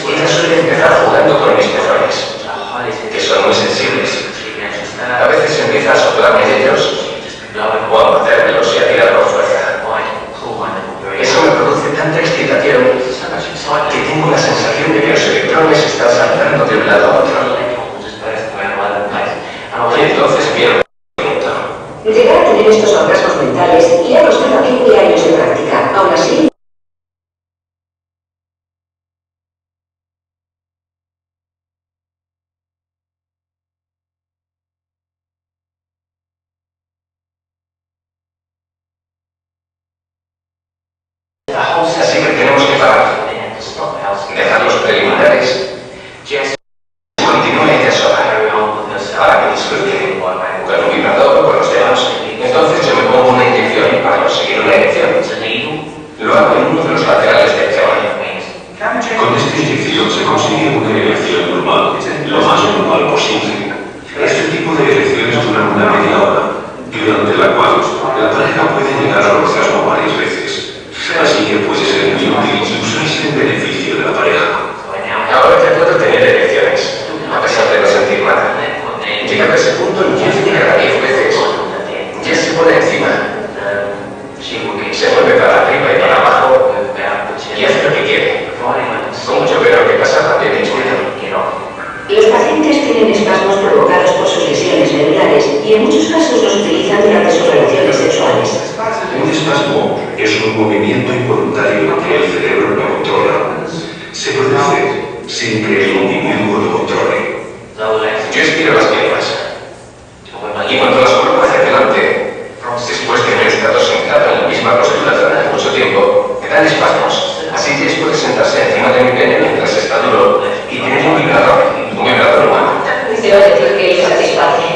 Ella suele empezar jugando con mis pezones, que son muy sensibles. A veces empieza a soplarme de ellos, o a mordérmelos y a tirar por fuerza. Eso me produce tanta excitación que tengo la sensación de que los electrones están saltando de un lado a otro. Y entonces pierdo el punto. Llegar a tener estos orgasmos mentales le ha costado a Kiwi años de práctica. Aún así, Así que tenemos que parar. Dejar los preliminares. Continúe ella sola. Para que disfrute. Con un vibrador o con los dedos. Entonces yo me pongo una inyección para conseguir una erección. Lo hago en uno de los laterales del pene. Con esta inyección se consigue una erección normal, lo más normal posible. Este tipo de erecciones duran una media hora, durante la cual la pareja puede llegar al orgasmo varias veces. Así que puede ser muy útil y usarse en beneficio de la pareja. Ahora ya puedo tener erecciones, a pesar de no sentir nada. Llegado a ese punto, Jess llega 10 veces. Jess se pone encima. Se mueve para arriba y para abajo y hace lo que quiere. Como yo veo que pasa también intuido. los pacientes tienen espasmos provocados por sus lesiones medulares y en muchos casos los utilizan durante sus relaciones sexuales. Un espasmo es un movimiento involuntario que el cerebro no controla. Se produce sin que el individuo lo controle. Yo estiro las piernas. Y cuando las coloco hacia adelante, después de haber estado sentado en la misma postura durante mucho tiempo, me dan espasmos. Así Jess puede sentarse encima de mi pene mientras está duro y tener un vibrador humano. Debo decir que le satisface.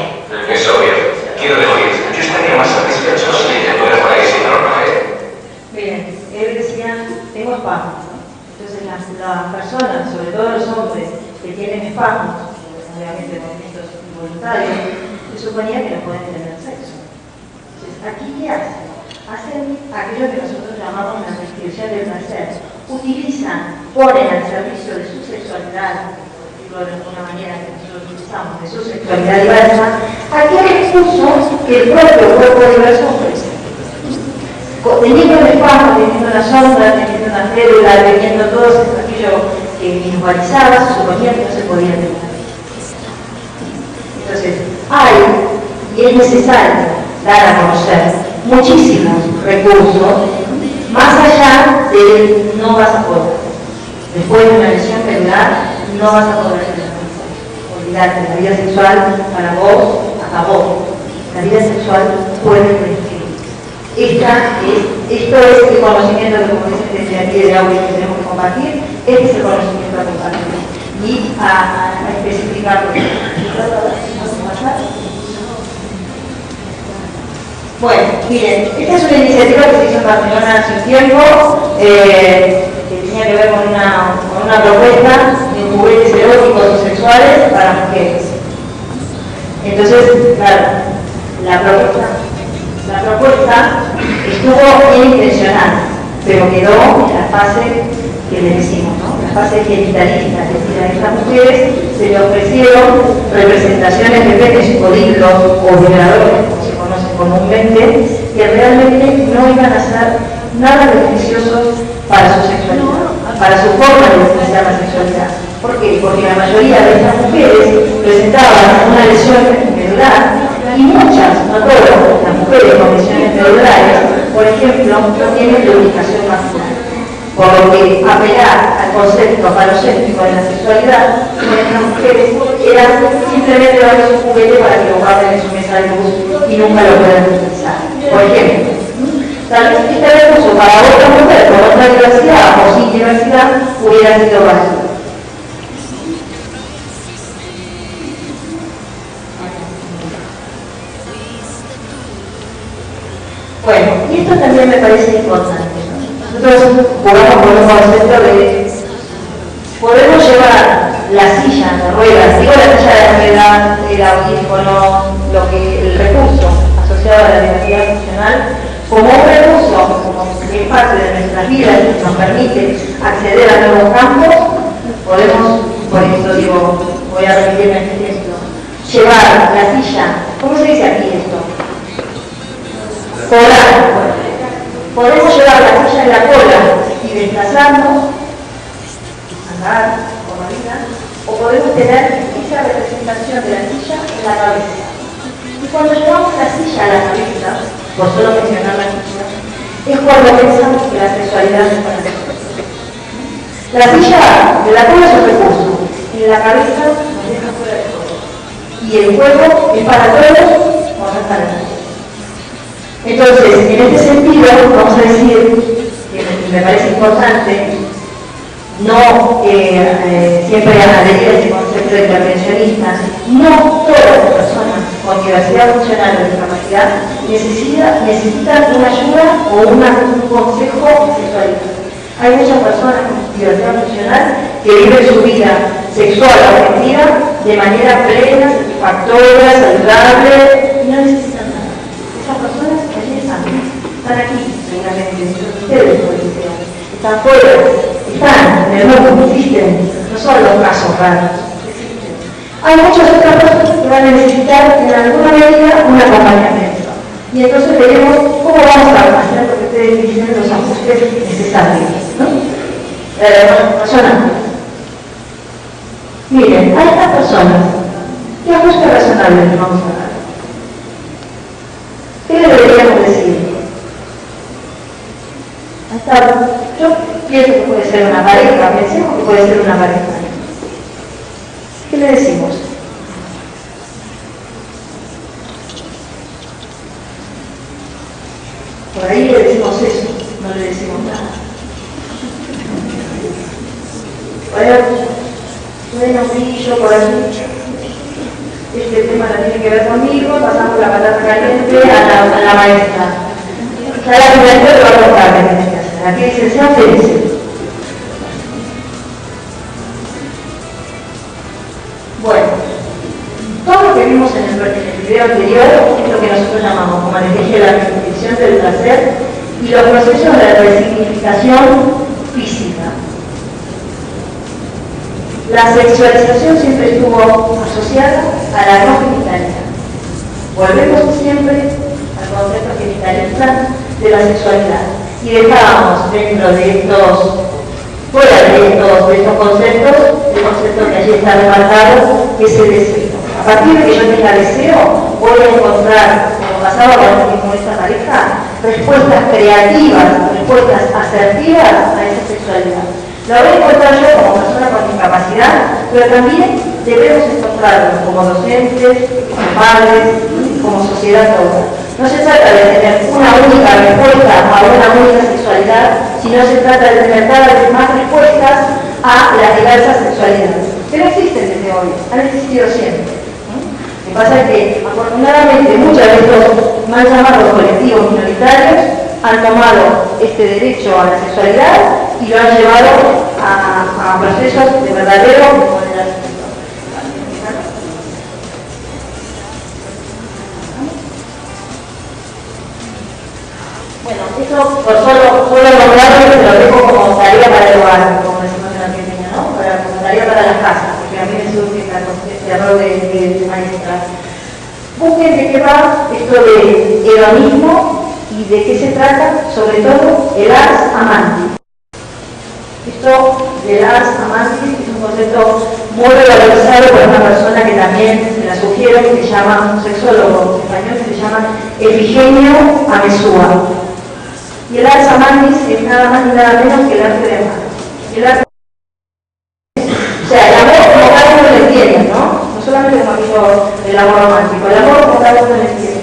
Es obvio. Quiero decir, yo estaría más satisfecho si ella fuera por ahí sin ropa, Miren, él decía, tengo espasmos, ¿no? Entonces las personas, sobre todo los hombres que tienen espasmos, obviamente movimientos involuntarios, se suponía que no pueden tener sexo. Entonces, ¿aquí qué hacen? Hacen aquello que nosotros llamamos la restricción del placer. Utilizan, ponen al servicio de su sexualidad, por decirlo de alguna manera que nosotros utilizamos, de su sexualidad diversa, aquel recurso que el propio cuerpo de los hombres, teniendo el espasmo, teniendo la sombra, teniendo una célula, teniendo todo aquello que visualizaba, se suponía que no se podía tener. Entonces, hay, y es necesario dar a conocer muchísimos recursos, más allá de no vas a poder. Después de una lesión medular, no vas a poder tener sexo. Olvídate, la vida sexual para vos acabó. La vida sexual puede resistir. Esto es el conocimiento que, como dice aquí de audio que tenemos que compartir, este es el conocimiento a compartir y a especificarlo. Bueno, miren, esta es una iniciativa que se hizo en Barcelona hace un tiempo, que tenía que ver con una propuesta de juguetes eróticos y sexuales para mujeres. Entonces, claro, la propuesta estuvo bien intencionada, pero quedó en la fase que le decimos, ¿no? La fase genitalista, es decir, a estas mujeres se le ofrecieron representaciones de penes o dildos o vibradores comúnmente, que realmente no iban a ser nada beneficiosos para su sexualidad, para su forma de expresar la sexualidad. ¿Por qué? Porque la mayoría de estas mujeres presentaban una lesión medular y muchas, no todas, las mujeres con lesiones medulares, por ejemplo, no tienen lubricación vaginal. Por lo que apelar al concepto falocéntrico de la sexualidad en estas mujeres era simplemente darles un juguete para que lo guarden en su mesa de luz y nunca lo puedan utilizar. Por ejemplo, tal vez este recurso para otra mujer con otra diversidad o sin diversidad hubiera sido válido. Bueno, y esto también me parece importante. Nosotros jugamos con un concepto de podemos llevar la silla de ruedas, digo la silla de ruedas, el audífono, el recurso asociado a la diversidad funcional, como un recurso, como que es parte de nuestras vidas y nos permite acceder a nuevos campos. Podemos, por eso digo, voy a repetirme este ejemplo, llevar la silla, ¿cómo se dice aquí esto? Colar. Podemos llevar la silla en la cola y desplazarnos, andar por la vida, o podemos tener esa representación de la silla en la cabeza. Y cuando llevamos la silla a la cabeza, por solo mencionar la silla, es cuando pensamos que la sexualidad es para nosotros. La silla de la cola es un recurso, y de la cabeza nos deja fuera de juego. Y el juego es para todos o no es para todos. Entonces, en este sentido, vamos a decir, que me parece importante, no siempre adherir a ese concepto de intervencionistas, no todas las personas con diversidad funcional o discapacidad necesitan una ayuda o un consejo de sexualidad. Hay muchas personas con diversidad funcional que viven su vida sexual o afectiva de manera plena, satisfactoria, saludable, y no necesitan nada. Esas personas están aquí, seguramente, ustedes por ejemplo, están fuera, están en el mundo, existen, no son los casos raros, existen. Hay muchas otras personas que van a necesitar en alguna medida un acompañamiento. Y entonces veremos cómo vamos a hacer lo que ustedes dicen, los ajustes necesarios, ¿no? Personas. Miren, a estas personas, ¿qué ajuste razonable les vamos a dar? ¿Qué le deberíamos decir? Yo pienso que puede ser una pareja, pensemos que puede ser una pareja. ¿Qué le decimos? Por ahí le decimos eso, no le decimos nada. Bueno, sí, yo por aquí, este tema no tiene que ver conmigo, pasamos la patata caliente a la maestra. Ya la primera te va a contar qué tenés que hacer. Aquí dice, sean felices. Bueno, todo lo que vimos en el video anterior es lo que nosotros llamamos, como les dije, la resignificación del placer y los procesos de resignificación física. La sexualización siempre estuvo asociada a la no genitalidad. Volvemos siempre al concepto genitalista de la sexualidad y dejábamos dentro de estos, fuera de estos conceptos, el concepto que allí está remarcado, que es el deseo. A partir de que yo tenga deseo, voy a encontrar, como pasaba con esta pareja, respuestas creativas, respuestas asertivas a esa sexualidad. Lo voy a encontrar yo como persona con discapacidad, pero también debemos encontrarlo como docentes, como padres, como sociedad toda. No se trata de tener una única respuesta a una única sexualidad, sino se trata de tener cada vez más respuestas a las diversas sexualidades, que no existen desde hoy, han existido siempre. Lo que pasa es que, afortunadamente, muchos de estos mal llamados colectivos minoritarios han tomado este derecho a la sexualidad y lo han llevado a procesos de verdadero empoderamiento. Bueno, esto por solo nombrarlo se lo dejo como tarea para el hogar, como decimos en Argentina, ¿no? Como tarea para las casas, porque a mí me surge este error de maestra. Busquen de qué va esto de hedonismo y de qué se trata, sobre todo, el ars amandi. Esto del ars amandi es un concepto muy revalorizado por una persona que también se la sugiero, que se llama, un sexólogo español que se llama Efigenio Amesúa. Y el ars amandis es nada más ni nada menos que el arte de amar. El arte, o sea, el amor como cada uno lo entiende, ¿no? No solamente como dijo el amor romántico, el amor como cada uno lo entiende.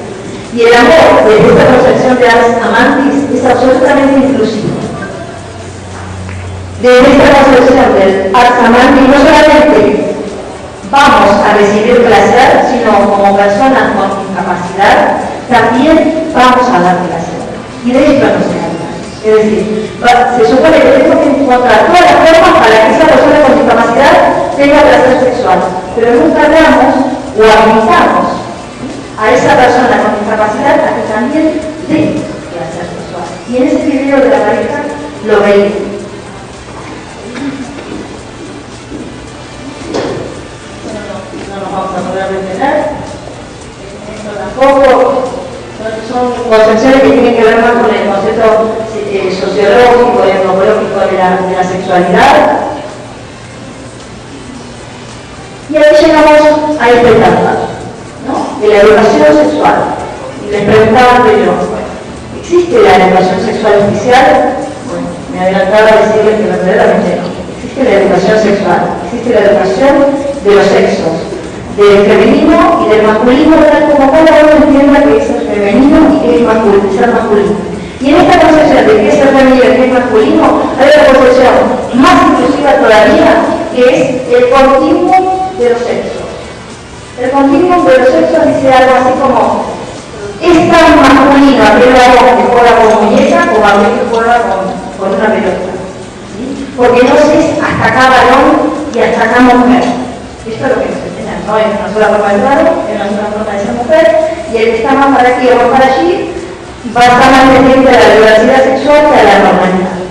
Y el amor, desde esta concepción de ars amandis, es absolutamente inclusivo. Desde esta concepción del ars amandis, no solamente vamos a recibir placer, sino como personas con discapacidad, también vamos a dar placer. Y de esto no se habla. Es decir, se supone que tenemos que encontrar todas las formas para que esa persona con discapacidad tenga placer sexual, pero nunca hablamos o habilitamos a esa persona con discapacidad a que también dé placer sexual. Y en ese video de la pareja lo veía. No nos vamos a poder detener. Esto tampoco. Son concepciones que tienen que ver más con el concepto sociológico y antropológico de la sexualidad. Y ahí llegamos a esta etapa, ¿no? De la educación sexual. Y les preguntaba yo, ¿existe la educación sexual oficial? Bueno, me adelantaba a decirles que verdaderamente no. Existe la educación sexual, existe la educación de los sexos, del femenino y del masculino, tal como cada uno entienda que es el femenino y que es masculino, ser masculino. Y en esta concepción de que es el femenino y que es masculino, hay una concepción más inclusiva todavía, que es el continuum de los sexos. El continuum de los sexos dice algo así como: es tan masculino aquel varón que juega con muñeca como aquel que juega con una pelota. ¿Sí? Porque no es hasta acá varón y hasta acá mujer. Esto es lo que nos enseñan, ¿no? Es una sola forma de varón, es una sola forma de ser mujer, y el que está más para aquí o más para allí va a estar más pendiente de la diversidad sexual que a la normalidad.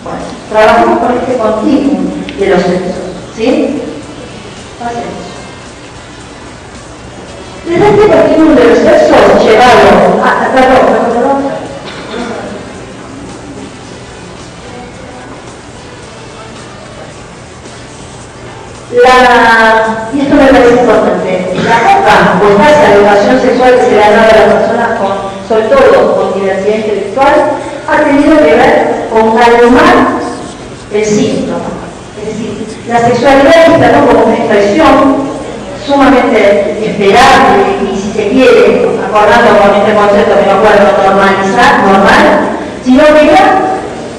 Bueno, trabajamos con este continuum de los sexos, ¿sí? Pasemos. Desde este continuum de los sexos llevado a... Perdón. Y esto me parece importante, la poca o escasa educación sexual que se le ha dado a las personas sobre todo con diversidad intelectual, ha tenido que ver con calmar el síntoma. Es decir, la sexualidad está, ¿no?, como una expresión sumamente esperable y, si se quiere, acordando con este concepto que no puedo normalizar, normal, sino que era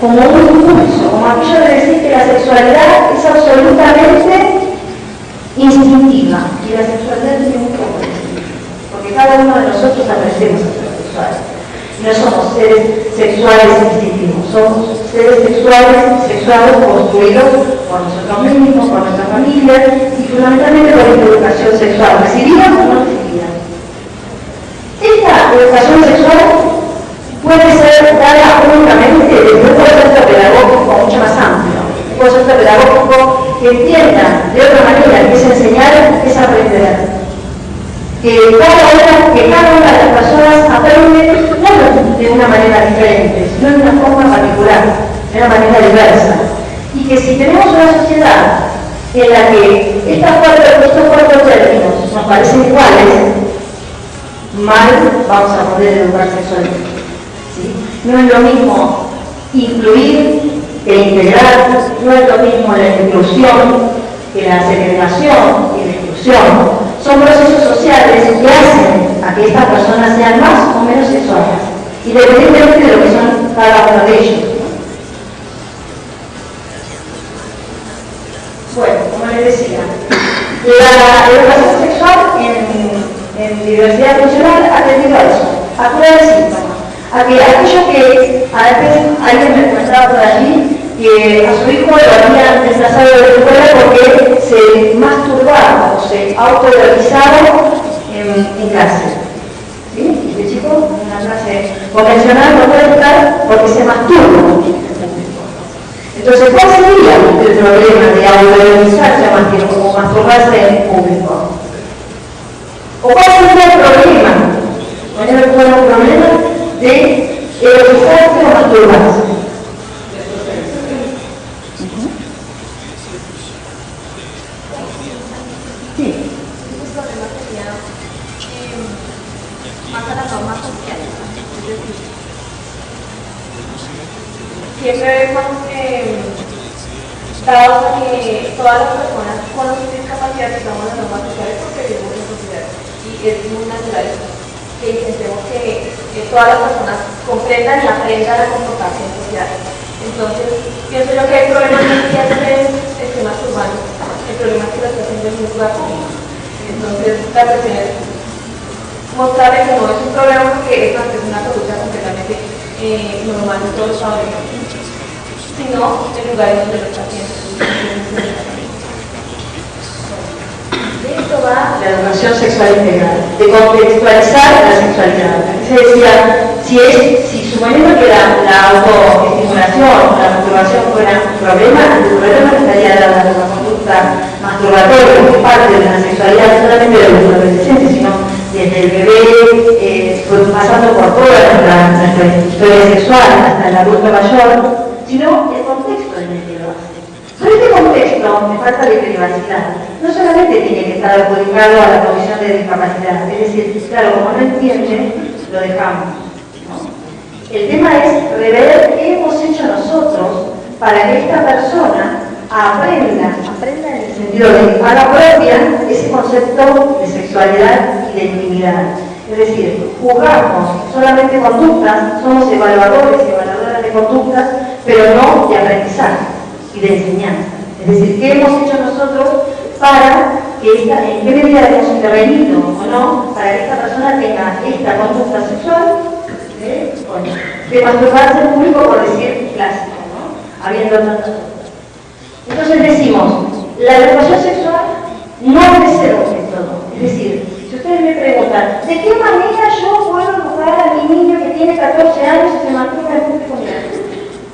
como un impulso, como aquello de decir que la sexualidad es absolutamente instintiva, y la sexualidad tiene mucho que decir, porque cada uno de nosotros apreciamos a ser sexuales. No somos seres sexuales instintivos, somos seres sexuales construidos por nosotros mismos, por nuestra familia y fundamentalmente por esta educación sexual, recibida o no recibida. Esta educación sexual puede ser dada únicamente desde un concepto pedagógico mucho más amplio, un concepto pedagógico que entienda de otra manera que es enseñar, es aprender. Que cada una de las personas aprende no de una manera diferente, sino de una forma particular, de una manera diversa. Y que si tenemos una sociedad en la que estos cuatro términos nos parecen iguales, mal vamos a poder educar sexualmente. ¿Sí? No es lo mismo incluir que integrar, no es lo mismo la inclusión que la segregación y la exclusión. Son procesos sociales que hacen a que estas personas sean más o menos sexuales, independientemente de lo que son cada uno de ellos. Bueno, como les decía, la educación sexual en diversidad funcional ha tendido a eso, a curar el síntoma, a que aquello que a veces alguien me comentaba por allí, que a su hijo lo habían desplazado de la escuela porque se masturbaba o se autoerotizaba en clase. ¿Sí? Y este chico, en una clase convencional, no puede estar porque se masturba. Entonces, ¿cuál sería el problema de autoerotizarse a más tiempo o masturbarse en público? ¿O cuál sería el problema erotizarse o masturbarse. Sí. Más a las normas sociales, es decir, siempre vemos dado que todas las personas con discapacidad estamos en las normas sociales porque vivimos en sociedad y es muy natural que intentemos que todas las personas comprendan y aprendan a comportarse en sociedad. Entonces, pienso yo que el problema no es que esté masturbando, el problema es que lo está haciendo en un lugar público. Entonces, la cuestión es mostrarle que no es un problema porque es una conducta completamente normal de todos los adolescentes, sino en lugares donde lo está haciendo. De esto va la educación sexual integral, de contextualizar la sexualidad. Aquí se decía, si suponiendo que la autoestimulación o la masturbación fuera un problema, el problema no estaría dada por la conducta masturbatoria, que es parte de la sexualidad, no solamente de los adolescentes, sino desde el bebé, pasando por toda nuestra historia sexual hasta el adulto mayor, sino el contexto en el que lo hace. Pero este contexto de falta de privacidad no solamente tiene que estar adjudicado a la Comisión de Discapacidad, es decir, claro, como no entiende, lo dejamos, ¿no? El tema es rever qué hemos hecho nosotros para que esta persona aprenda en el sentido de haga propia ese concepto de sexualidad y de intimidad. Es decir, juzgamos solamente conductas, somos evaluadores y evaluadoras de conductas, pero no de aprendizaje y de enseñanza. Es decir, ¿qué hemos hecho nosotros para que en qué medida hemos intervenido o no para que esta persona tenga esta conducta sexual de masturbarse en público, por decir clásico, ¿no? Habiendo tantas cosas. Entonces decimos, la educación sexual no debe ser un método. Es decir, si ustedes me preguntan, ¿de qué manera yo puedo educar a mi niño que tiene 14 años y se masturba en público?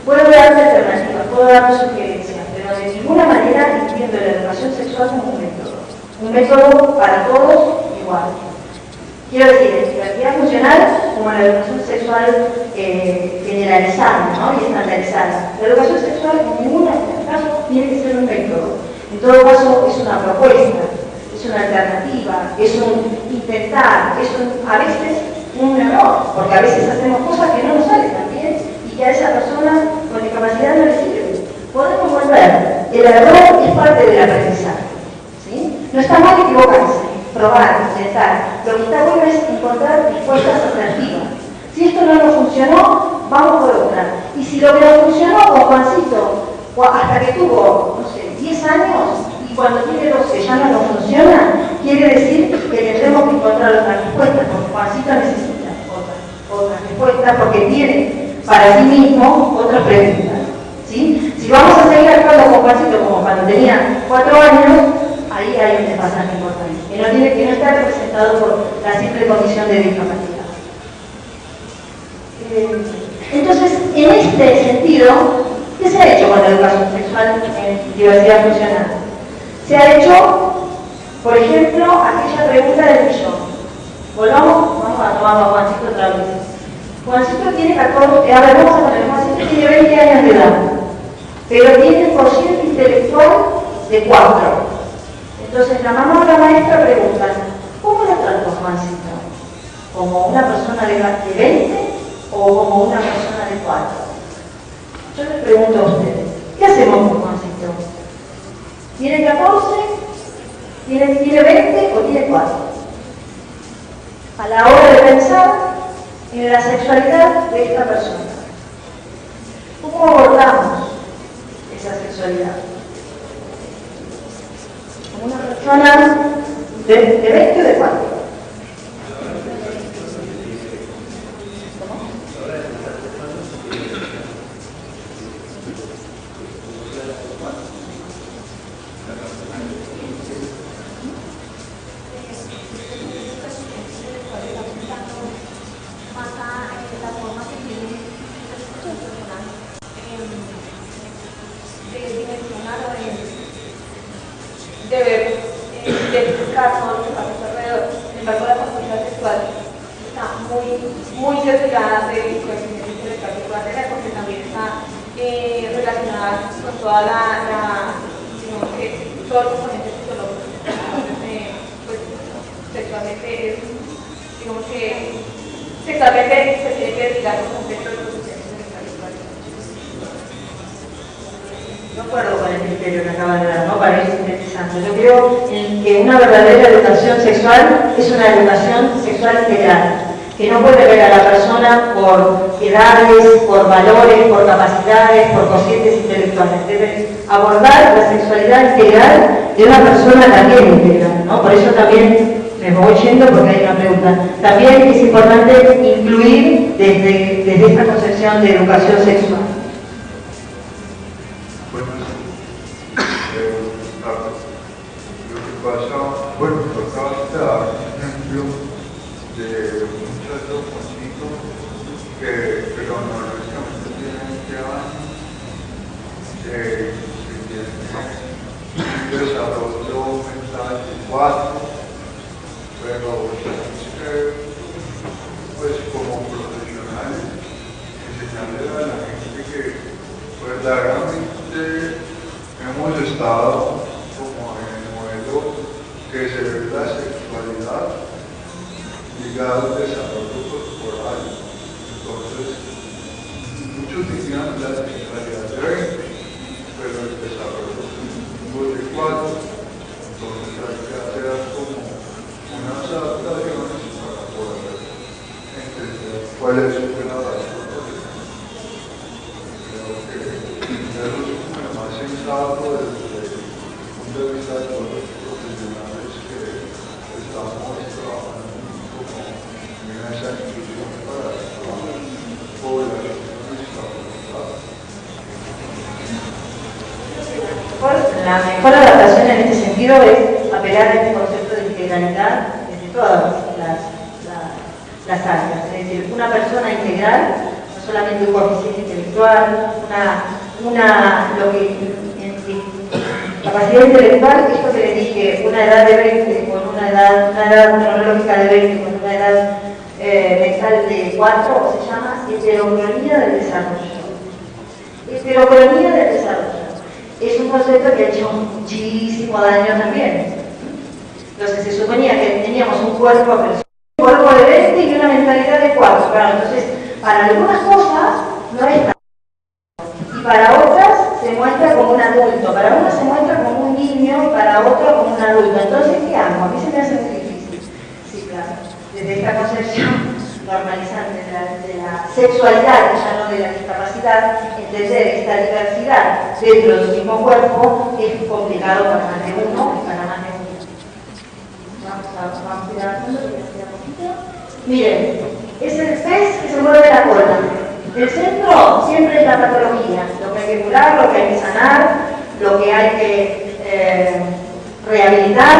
Puedo darle alternativas, puedo darle sugerencias, pero de ninguna manera entiendo la educación sexual como un método. Un método para todos igual. Quiero decir, la actividad funcional como la educación sexual generalizada, ¿no? Y estandarizada. La educación sexual en ningún caso tiene que ser un método. En todo caso es una propuesta, es una alternativa, es un intentar, a veces un error, porque a veces hacemos cosas que no nos salen tan bien y que a esa persona con discapacidad no le sirve. Podemos volver. El error es parte del aprendizaje, ¿sí? No está mal equivocarse, probar, intentar. Lo que está bueno es encontrar respuestas asertivas. Si esto no nos funcionó, vamos por otra. Y si lo que nos funcionó con Juancito, hasta que tuvo, no sé, 10 años, y cuando tiene 12 ya no nos funciona, quiere decir que tendremos que encontrar otras respuestas, porque Juancito necesita otras respuestas, porque tiene para sí mismo otras preguntas, ¿sí? Si vamos a seguir actuando con Juancito como cuando tenía 4 años, ahí hay un desfasaje importante, que no está representado por la simple condición de discapacidad. Entonces, en este sentido, ¿qué se ha hecho con la educación sexual en diversidad funcional? Se ha hecho, por ejemplo, aquella pregunta del millón. Vamos a tomar a Juancito otra vez. Juancito tiene 14, a ver, vamos a poner, Juancito tiene 20 años de edad, pero tiene un cociente intelectual de 4. Entonces la mamá o la maestra preguntan, ¿cómo lo trató Juancito? ¿Como una persona de 20 o como una persona de 4? Yo les pregunto a ustedes, ¿qué hacemos con Juancito? ¿Tiene 14? ¿Tiene 20 o tiene 4? A la hora de pensar en la sexualidad de esta persona, ¿cómo abordamos esa sexualidad? ¿Como una persona de 20 o de 4? Debe identificar todo lo que pasa a su alrededor. Sin embargo, la conducta sexual está muy desligada de cuestiones que pueda tener, porque también está relacionada con toda digamos que todo el componente psicológico. Entonces, pues, sexualmente es, digamos que sexualmente se tiene que desligar por completo de los procesos de la sexualidad. De acuerdo con el criterio que acaba de dar, ¿no? Para ir sintetizando. Yo creo que una verdadera educación sexual es una educación sexual integral, que no puede ver a la persona por edades, por valores, por capacidades, por cocientes intelectuales. Debe abordar la sexualidad integral de una persona también integral, ¿no? Por eso también me voy yendo porque hay una pregunta. También es importante incluir desde esta concepción de educación sexual. Bueno, acabas de dar un ejemplo de un muchacho jovencito que cronológicamente tiene 20 años, que tiene un desarrollo mental de 4, pero pues como profesionales enseñarle a la gente que verdaderamente hemos estado como en el modelo que se ve la sexualidad ligada al desarrollo corporal. Entonces, muchos dirían la sexualidad de 20, pero el desarrollo es de 4. Entonces hay que hacer como unas adaptaciones para poder entender cuál es su gradación. Creo que eso es como lo más sensato desde el punto de vista de todos los profesionales que estamos trabajando como en esa inclusión para la población discapacitada. La mejor adaptación en este sentido es apelar a este concepto de integralidad desde todas las áreas. Es decir, una persona integral, no solamente un coeficiente intelectual, capacidad intelectual, esto que le dije, una edad de 20 con una edad cronológica de 20 con una edad mental de 4, se llama heterocronía del desarrollo. Heterocronía del desarrollo. Es un concepto que ha hecho muchísimo daño también. Entonces se suponía que teníamos un cuerpo de 20 y una mentalidad de 4. Claro, entonces para algunas cosas no es tan. Y para otras se muestra como un adulto, para unas se muestra como un niño y para otros como un adulto. Entonces, ¿qué hago? A mí se me hace muy difícil. Sí, claro. Desde esta concepción normalizante de la sexualidad, ya no de la discapacidad, entender esta diversidad dentro de un mismo cuerpo es complicado para más de uno y para más de uno. Vamos a ir avanzando, porque nos queda poquito. Miren, es el pez que se mueve la cola. El centro siempre es la patología, lo que hay que curar, lo que hay que sanar, lo que hay que rehabilitar,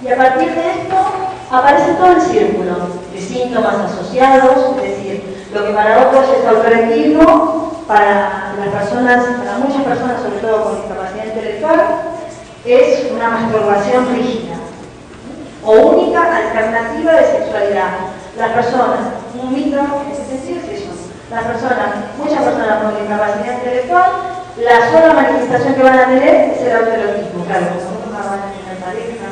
y a partir de esto aparece todo el círculo de síntomas asociados, es decir, lo que para otros es autoletismo, para las personas, para muchas personas, sobre todo con discapacidad intelectual, es una masturbación rígida o única alternativa de sexualidad. Las personas, un mito en ese sentido es eso. Las personas, muchas personas con discapacidad intelectual, la sola manifestación que van a tener es el autoerotismo. Claro, como nunca van a tener pareja,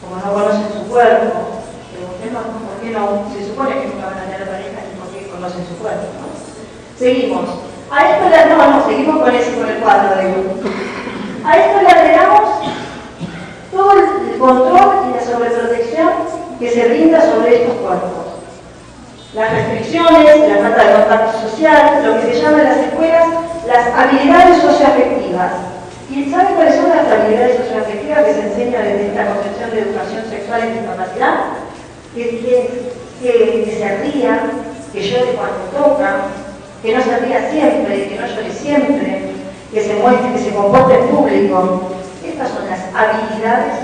como no conocen su cuerpo, preguntemos por qué no, se supone que nunca van a tener pareja y por qué conocen su cuerpo, ¿no? Seguimos. A esto le agregamos, seguimos con el 4 de grupo. A esto le agregamos todo el control y la sobreprotección que se brinda sobre estos cuerpos. Las restricciones, la falta de contacto social, lo que se llama en las escuelas las habilidades socioafectivas. ¿Y saben cuáles son las habilidades socioafectivas que se enseñan desde esta concepción de educación sexual en discapacidad? Que se ría, que llore cuando toca, que no se ría siempre, que no llore siempre, que se muestre, que se comporte en público. Estas son las habilidades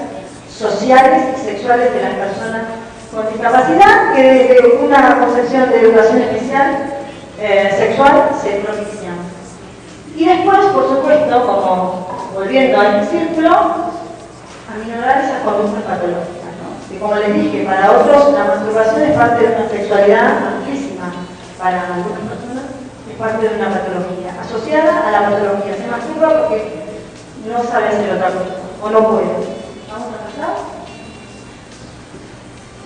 sociales y sexuales de las personas con discapacidad que desde una concepción de educación especial sexual se propician. Y después, por supuesto, como volviendo al círculo, aminorar esas conductas patológicas, ¿no? Que como les dije, para otros la masturbación es parte de una sexualidad amplísima, para algunas personas es parte de una patología, asociada a la patología. Se masturba porque no sabe hacer otra cosa, o no puede. Vamos a pasar.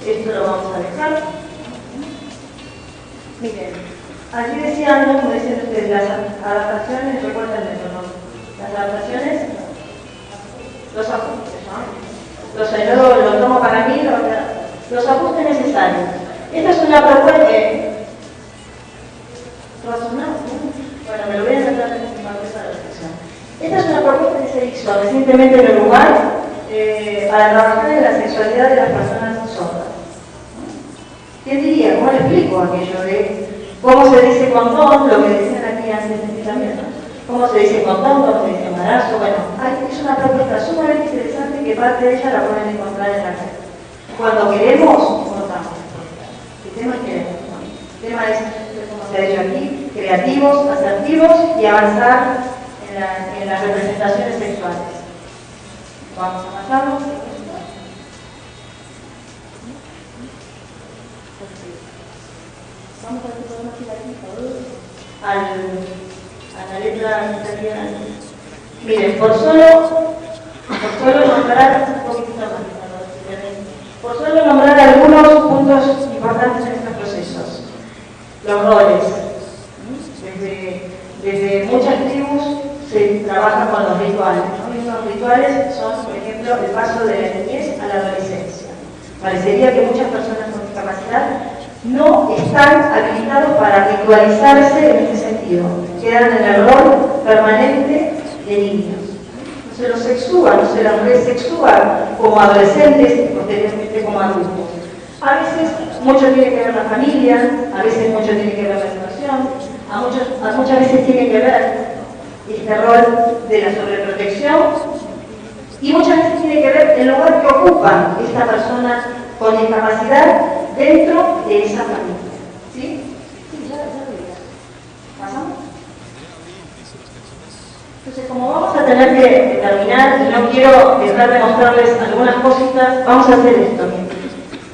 Esto lo vamos a dejar. Miren, aquí decían, como dicen ustedes, las adaptaciones, recuerden eso, ¿no? Las adaptaciones, los ajustes, ¿no? Lo tomo para mí, los ajustes necesarios. Esta es una propuesta razonable, ¿no? Bueno, me lo voy a tratar de confirmar esa reflexión. Esta es una propuesta que se hizo recientemente en Uruguay para trabajar en la sexualidad de las personas sordas. ¿Quién diría? ¿Cómo le explico aquello de cómo se dice condón? Lo que decían aquí antes también, ¿no? ¿Cómo se dice condón? ¿Cómo se dice embarazo? Bueno, es una propuesta sumamente interesante que parte de ella la pueden encontrar en la red. Cuando queremos, contamos. El tema es queremos, ¿no? El tema es, como se ha dicho aquí, creativos, asertivos y avanzar en las representaciones sexuales. Vamos a pasarlo. Vamos a ver si podemos ir aquí a la letra italiana. Miren, por solo nombrar un poquito más. Por solo nombrar algunos puntos importantes en estos procesos. Los roles. Desde muchas tribus se trabaja con los rituales, ¿no? Y los rituales son, por ejemplo, el paso de la niñez a la adolescencia. Parecería que muchas personas con discapacidad no están habilitados para ritualizarse en este sentido. Quedan en el rol permanente de niños. No se los sexúa, no se los resexúa como adolescentes y posteriormente como adultos. A veces mucho tiene que ver la familia, a veces mucho tiene que ver la educación, muchas veces tiene que ver este rol de la sobreprotección y muchas veces tiene que ver el lugar que ocupa esta persona con discapacidad dentro de esa familia. ¿Sí? Sí, ya lo digo. ¿Pasamos? Entonces, como vamos a tener que terminar y no quiero dejar de mostrarles algunas cositas, vamos a hacer esto.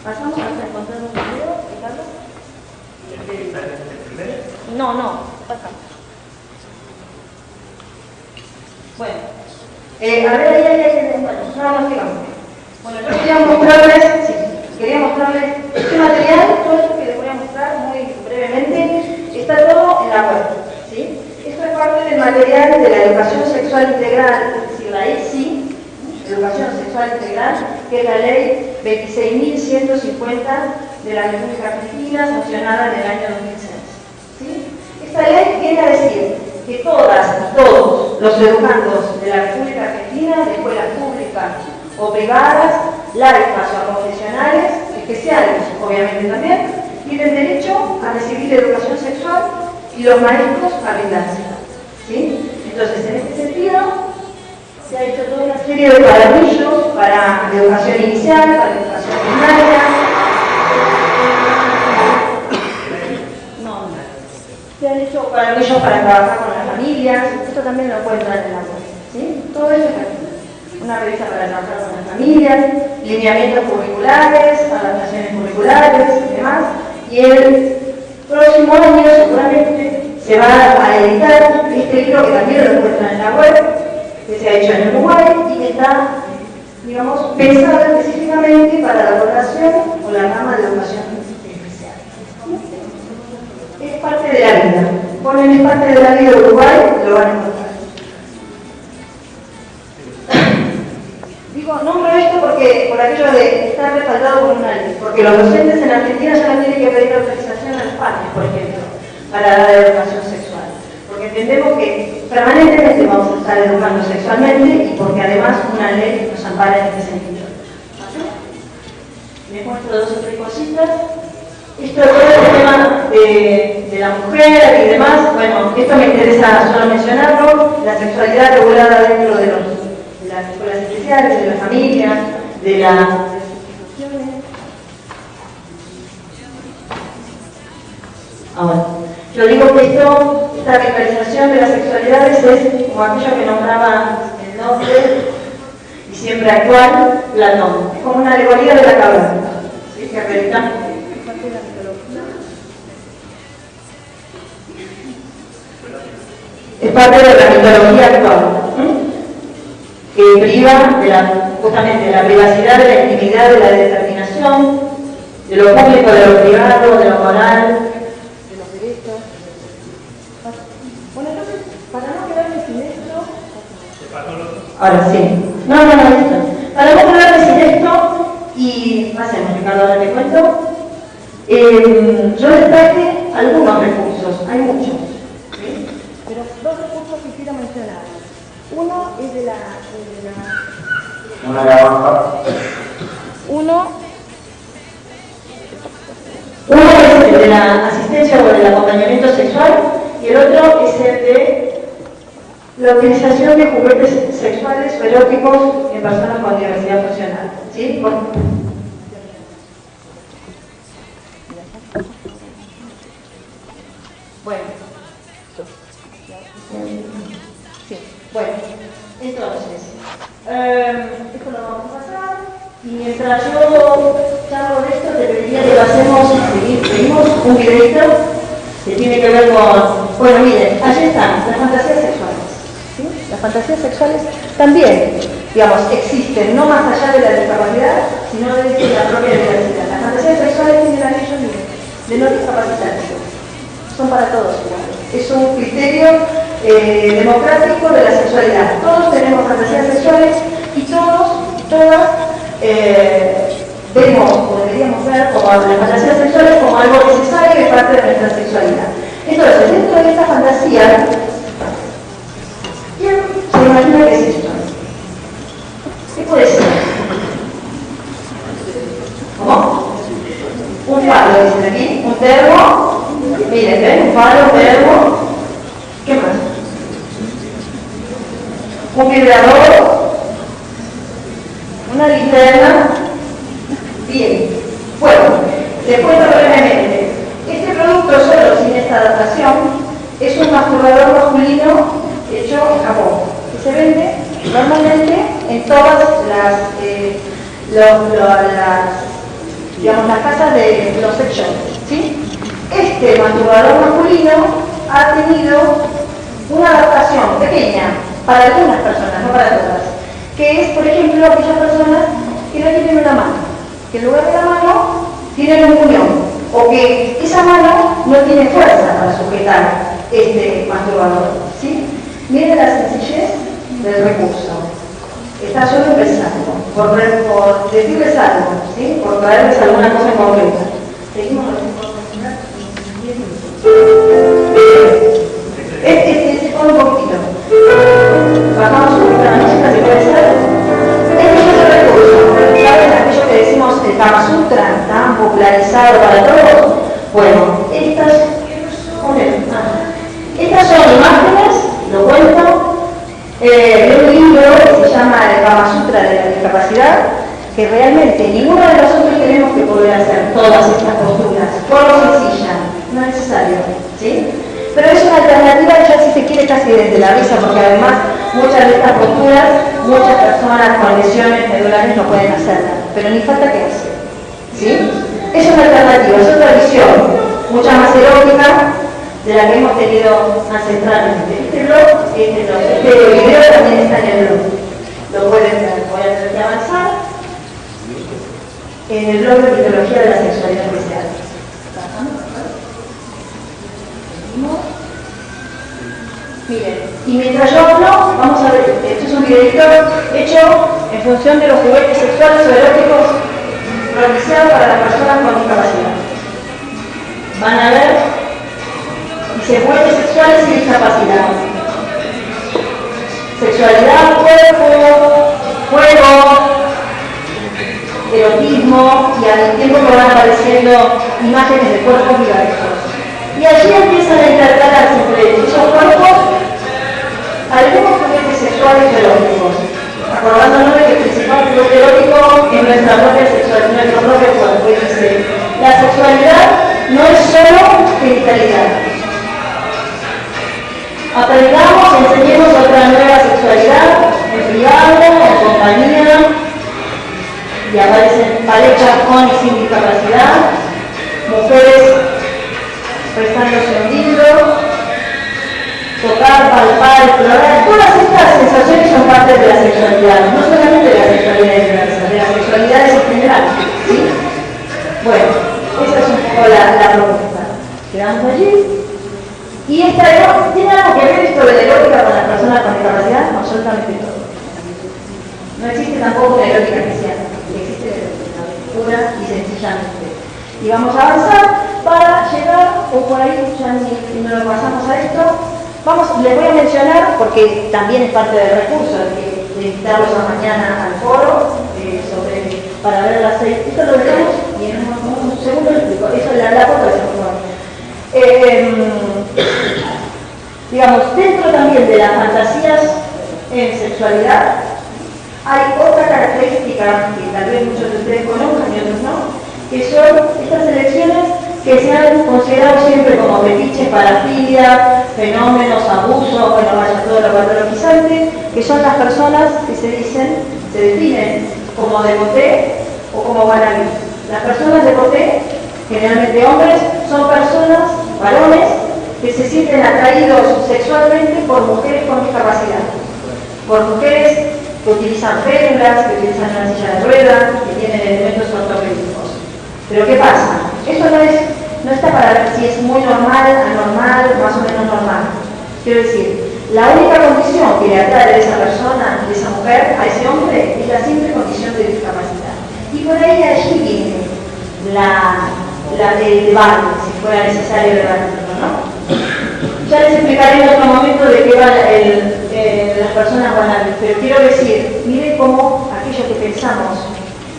¿Pasamos hasta encontrar un video, Ricardo? No, pasamos. Bueno, a ver, ahí, bueno, no sigamos. Bueno, yo quería mostrarles este material, todo esto que les voy a mostrar muy brevemente, está todo en la web, ¿sí? Esto es parte del material de la educación sexual integral, es decir, la ESI, educación sexual integral, que es la ley 26.150 de la República Argentina, sancionada en el año 2006. ¿Sí? Esta ley viene a decir que todas y todos los educandos de la República Argentina, de escuelas públicas o privadas, laicas o confesionales, especiales obviamente también, tienen derecho a recibir educación sexual y los maestros a brindársela. ¿Sí? Entonces, en este sentido, se ha hecho toda una serie de cuadernillos para educación inicial, para educación primaria. Se han hecho cuadernillos para trabajar con las familias. Esto también lo encuentran en la web. ¿Sí? Todo eso es aquí. Una revista para trabajar con las familias, lineamientos curriculares, adaptaciones curriculares y demás. Y el próximo año seguramente se va a editar este libro que también lo encuentran en la web, que se ha hecho en Uruguay y que está, digamos, pensado específicamente para la población o la rama de educación especial. Es parte de la vida. Ponen es parte de la vida de Uruguay, lo van a encontrar. Digo, nombro esto porque, por aquello de estar respaldado por una ley, porque los docentes en Argentina ya no tienen que pedir autorización a los padres, por ejemplo, para dar educación sexual. Porque entendemos que permanentemente vamos a estar educando sexualmente y porque además una ley nos ampara en este sentido. Les muestro dos o tres cositas. Esto todo el tema de la mujer y demás, bueno, esto me interesa solo mencionarlo, la sexualidad regulada dentro de las escuelas especiales, de las familias, de las instituciones. Ahora, yo digo que esta revitalización de las sexualidades es como aquello que nombraba el nombre y siempre actual, Platón. Es como una alegoría de la cabra, ¿sí? Que revisamos. es parte de la mitología actual, que priva justamente de la privacidad, de la intimidad, de la determinación, de lo público, de lo privado, de lo moral, de los derechos. Bueno, entonces, para no quedarme sin esto... Ahora sí. No, esto. Para no quedarme sin esto, y pasemos, Ricardo, ahora te cuento. Yo les traje algunos recursos, hay muchos. ¿Sí? Pero dos recursos quisiera mencionar. Uno es de la... Uno es el de la asistencia o del acompañamiento sexual y el otro es el de la utilización de juguetes sexuales o eróticos en personas con diversidad funcional. ¿Sí? Bueno, entonces, esto lo vamos a pasar y mientras yo charlo de esto te pediría que pasemos, seguimos un videito que tiene que ver con, bueno, miren, allí están las fantasías sexuales. ¿Sí? Las fantasías sexuales también, digamos, existen, no más allá de la discapacidad, sino desde la propia diversidad. Las fantasías sexuales tienen anillo de no discapacitarse, son para todos iguales. Es un criterio democrático de la sexualidad. Todos tenemos fantasías sexuales y todas vemos o deberíamos ver como las fantasías sexuales como algo necesario y parte de nuestra sexualidad. Entonces, dentro de esta fantasía, ¿quién se imagina qué es esto? ¿Qué puede ser? ¿Cómo? Un falo, dicen aquí, un termo. Miren, ¿ven? Un falo, un termo. ¿Qué más? Un vibrador. Una linterna. Bien. Bueno, les cuento brevemente. Este producto solo sin esta adaptación es un masturbador masculino hecho en Japón, que se vende normalmente en todas las casas de los sex shops, ¿sí? Este masturbador masculino ha tenido una adaptación pequeña para algunas personas, no para todas, que es, por ejemplo, aquellas personas que no tienen una mano, que en lugar de la mano tienen un puñón, o que esa mano no tiene fuerza para sujetar este masturbador, ¿sí? Miren la sencillez del recurso. Está solo empezando, por decirles algo, ¿sí? Por traerles alguna cosa en concreto. Seguimos con un poquito. Bajamos un poquito la música, si puede ser. Este es el recurso. ¿Saben aquello que decimos el Kama Sutra, tan popularizado para todos? Bueno, estas son imágenes, lo cuento, de un libro que se llama el Kama Sutra de la discapacidad, que realmente ninguno de nosotros tenemos que poder hacer todas estas posturas, por lo sencilla, no es necesario, ¿sí? Pero es una alternativa ya si se quiere casi desde la risa, porque además muchas de estas posturas, muchas personas con lesiones medulares no pueden hacerlas, pero ni falta que hacer, ¿sí? Es una alternativa, es otra visión, mucha más erótica de la que hemos tenido ancestralmente. Este video también está en el blog, lo pueden ver, voy a tener que avanzar, en el blog de Mitología de la Sexualidad Especial. Miren, y mientras yo hablo, vamos a ver, este es un videito hecho en función de los juguetes sexuales o eróticos propiciados para las personas con discapacidad. Van a ver, dice juguetes sexuales y discapacidad. Sexualidad, cuerpo, juego, erotismo, y al tiempo que van apareciendo imágenes de cuerpos diversos. Y allí empiezan a intercalarse entre esos cuerpos algunos juguetes sexuales eróticos, acordándonos de que el principal juguete erótico es nuestra propia sexualidad, nuestro propio cuerpo. Y dice, la sexualidad no es solo genitalidad. Aprendamos, enseñemos otra nueva sexualidad, en privado, en compañía, y aparecen parejas con y sin discapacidad, mujeres prestándose un libro, tocar, palpar, explorar, todas estas sensaciones son parte de la sexualidad, no solamente de la sexualidad diversa, de las sexualidades en general, ¿sí? Bueno, esa es un poco la propuesta. Quedamos allí. Y esta tiene algo que ver esto de la erótica con las personas con discapacidad, absolutamente todo. No existe tampoco una erótica cristiana, existe la erótica pura y sencillamente. Y vamos a avanzar para llegar, o por ahí ya no lo pasamos a esto. Les voy a mencionar, porque también es parte del recurso, de invitarlos a mañana al foro, para ver las 6. Esto lo veremos y en un segundo lo explico. Eso es la foto de por favor. Digamos, dentro también de las fantasías en sexualidad, hay otra característica que tal vez muchos de ustedes conozcan y otros no, que son estas elecciones que se han considerado siempre como fetiches, parafilia, fenómenos, abusos, bueno, vaya todo lo patologizante, que son las personas que se definen como devoté o como wannabe. Las personas devoté, generalmente hombres, son personas, varones, que se sienten atraídos sexualmente por mujeres con discapacidad, por mujeres que utilizan férulas, que utilizan una silla de ruedas, que tienen elementos ortopédicos. Pero ¿qué pasa? Esto no está para ver si es muy normal, anormal, más o menos normal. Quiero decir, la única condición que le atrae a esa persona, a esa mujer, a ese hombre, es la simple condición de discapacidad. Y por ahí allí viene el debate, si fuera necesario debatirlo, ¿no? Ya les explicaré en otro momento de qué van las personas wannabe, pero quiero decir, miren cómo aquello que pensamos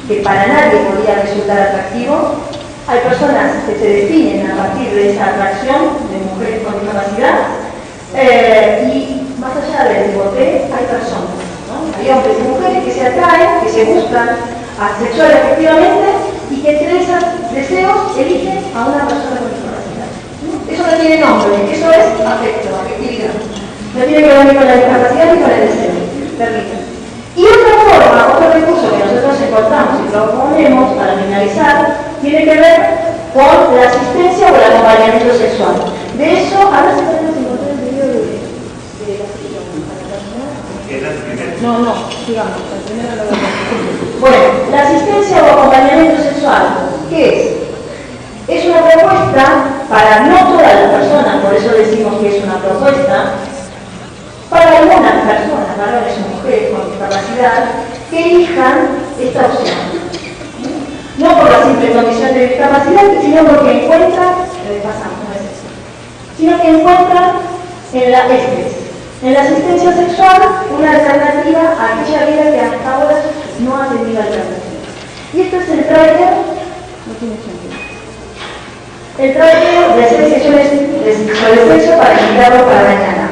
que para nadie podría resultar atractivo, hay personas que se definen a partir de esa atracción de mujeres con discapacidad y más allá del devoté hay personas, ¿no? Hay hombres y mujeres que se atraen, que se buscan asexual efectivamente y que entre esos deseos eligen a una persona con discapacidad, ¿no? Eso no tiene nombre, eso es afecto, afectividad. No tiene que ver ni con la discapacidad ni con el deseo. Permítanme. Y otra forma, otro recurso que nosotros encontramos y proponemos para finalizar, tiene que ver con la asistencia o el acompañamiento sexual. De eso, ahora se podemos encontrar el video de la No, sigamos, el primero lo vemos. Bueno, la asistencia o acompañamiento sexual, ¿qué es? Es una propuesta para no todas las personas, por eso decimos que es una propuesta, para algunas personas, varones o mujeres con discapacidad, que elijan esta opción. No por la simple condición de discapacidad, sino porque encuentran, sino que encuentran en la asistencia sexual una alternativa a aquella vida que hasta ahora no ha tenido alternativa. Y esto es el trailer, no tiene sentido. El trailer de 6 sesiones de sexo para invitarlo para mañana.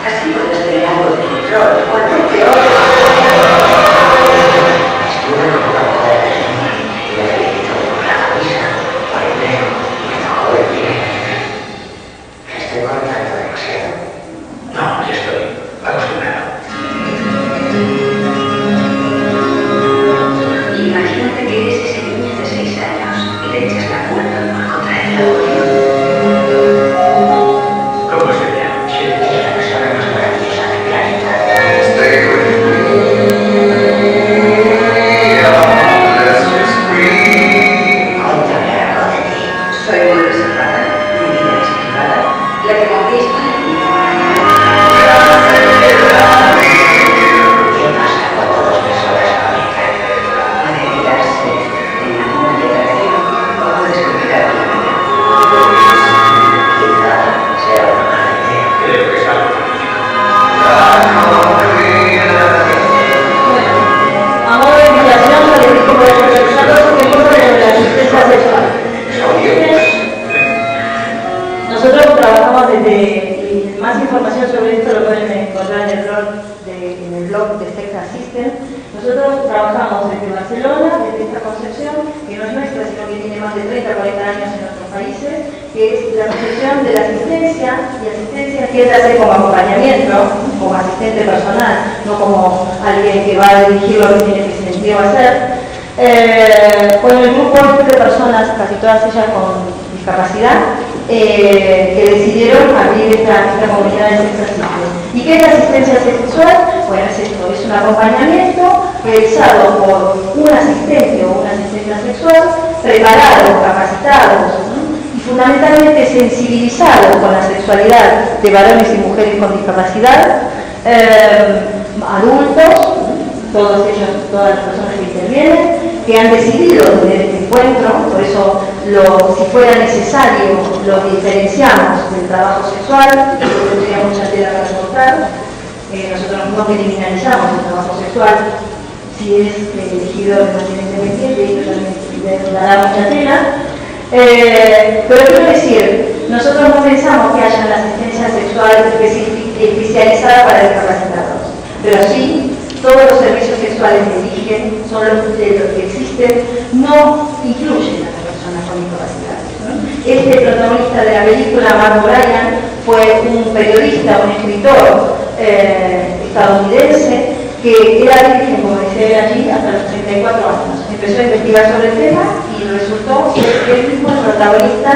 Así podrás tener algo de control. Cuando te en el blog de Sex Assistant, nosotros trabajamos desde Barcelona, desde esta concepción, que no es nuestra, sino que tiene más de 30 o 40 años en otros países, que es la concepción de la asistencia, y asistencia que es hacer como acompañamiento, como asistente personal, no como alguien que va a dirigir lo que tiene que sentir o hacer, con el grupo de personas, casi todas ellas con discapacidad, que decidieron abrir esta comunidad de Sex Assistant. ¿Y qué es la asistencia sexual? Bueno, es esto, es un acompañamiento realizado por un asistente o una asistente sexual, preparados, capacitados, y fundamentalmente sensibilizados con la sexualidad de varones y mujeres con discapacidad, adultos, todas las personas que intervienen, que han decidido tener este encuentro, por eso si fuera necesario lo diferenciamos del trabajo sexual, porque tendría mucha tela para cortar. Nosotros no criminalizamos el trabajo sexual si es elegido de manera independiente, y eso también dará mucha tela. Pero quiero decir, nosotros no pensamos que haya una asistencia sexual especializada para discapacitados, pero sí todos los servicios sexuales que eligen son los que existen, no incluyen a las personas con discapacidades, ¿no? Este protagonista de la película, Mark O'Brien, fue un periodista, un escritor estadounidense que era virgen, como dice él allí, hasta los 34 años. Empezó a investigar sobre el tema y resultó ser él mismo el protagonista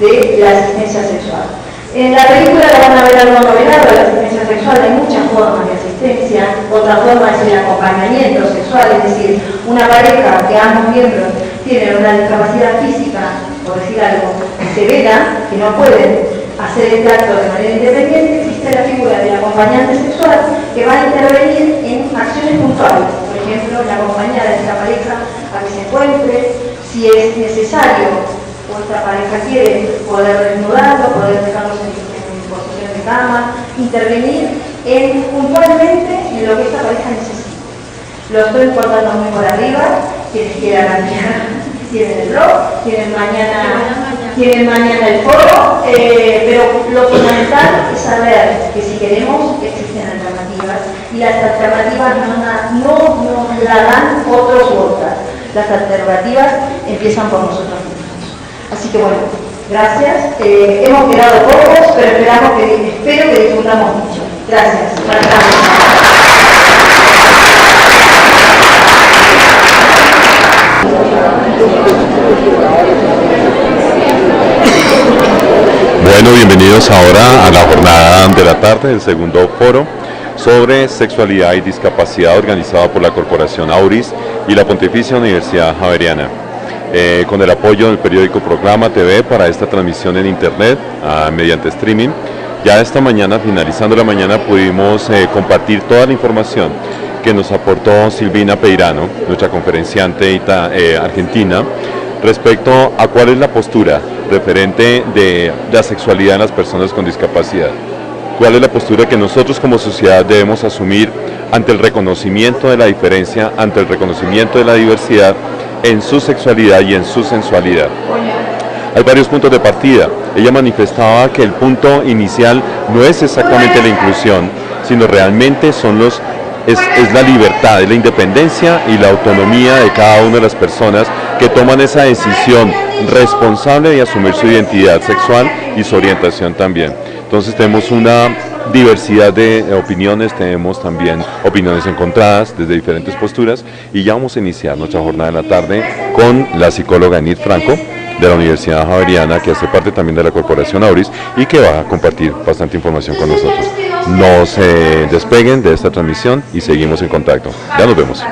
de la asistencia sexual. En la película la van a ver algo novedado de la asistencia sexual, hay muchas formas de asistencia. Otra forma es el acompañamiento sexual, es decir, una pareja que ambos miembros tienen una discapacidad física, por decir algo, severa, que no pueden hacer este acto de manera independiente, existe la figura del acompañante sexual que va a intervenir en acciones puntuales. Por ejemplo, la acompañada de esta pareja a que se encuentre, si es necesario, vuestra pareja quiere poder desnudarlo, poder dejarlos en posición de cama, intervenir puntualmente en lo que esta pareja necesita. Lo estoy contando muy por arriba, quienes quieran ampliar tienen el blog, tienen mañana el foro, pero lo fundamental es saber que si queremos existen alternativas, y las alternativas no la dan otros u otras. Las alternativas empiezan por nosotros mismos. Así que bueno, gracias. Hemos quedado pocos, pero espero que disfrutamos mucho. Gracias. Bueno, bienvenidos ahora a la jornada de la tarde del segundo foro sobre sexualidad y discapacidad organizado por la Corporación Auris y la Pontificia Universidad Javeriana. Con el apoyo del periódico Proclama TV para esta transmisión en internet mediante streaming. Ya esta mañana, finalizando la mañana, pudimos compartir toda la información que nos aportó Silvina Peirano, nuestra conferenciante argentina, respecto a cuál es la postura referente de la sexualidad en las personas con discapacidad. Cuál es la postura que nosotros como sociedad debemos asumir ante el reconocimiento de la diferencia, ante el reconocimiento de la diversidad en su sexualidad y en su sensualidad. Hay varios puntos de partida. Ella manifestaba que el punto inicial no es exactamente la inclusión, sino realmente es la libertad, es la independencia y la autonomía de cada una de las personas que toman esa decisión responsable de asumir su identidad sexual y su orientación también. Entonces tenemos una diversidad de opiniones, tenemos también opiniones encontradas desde diferentes posturas, y ya vamos a iniciar nuestra jornada de la tarde con la psicóloga Enid Franco de la Universidad Javeriana, que hace parte también de la Corporación Auris y que va a compartir bastante información con nosotros. No se despeguen de esta transmisión y seguimos en contacto. Ya nos vemos.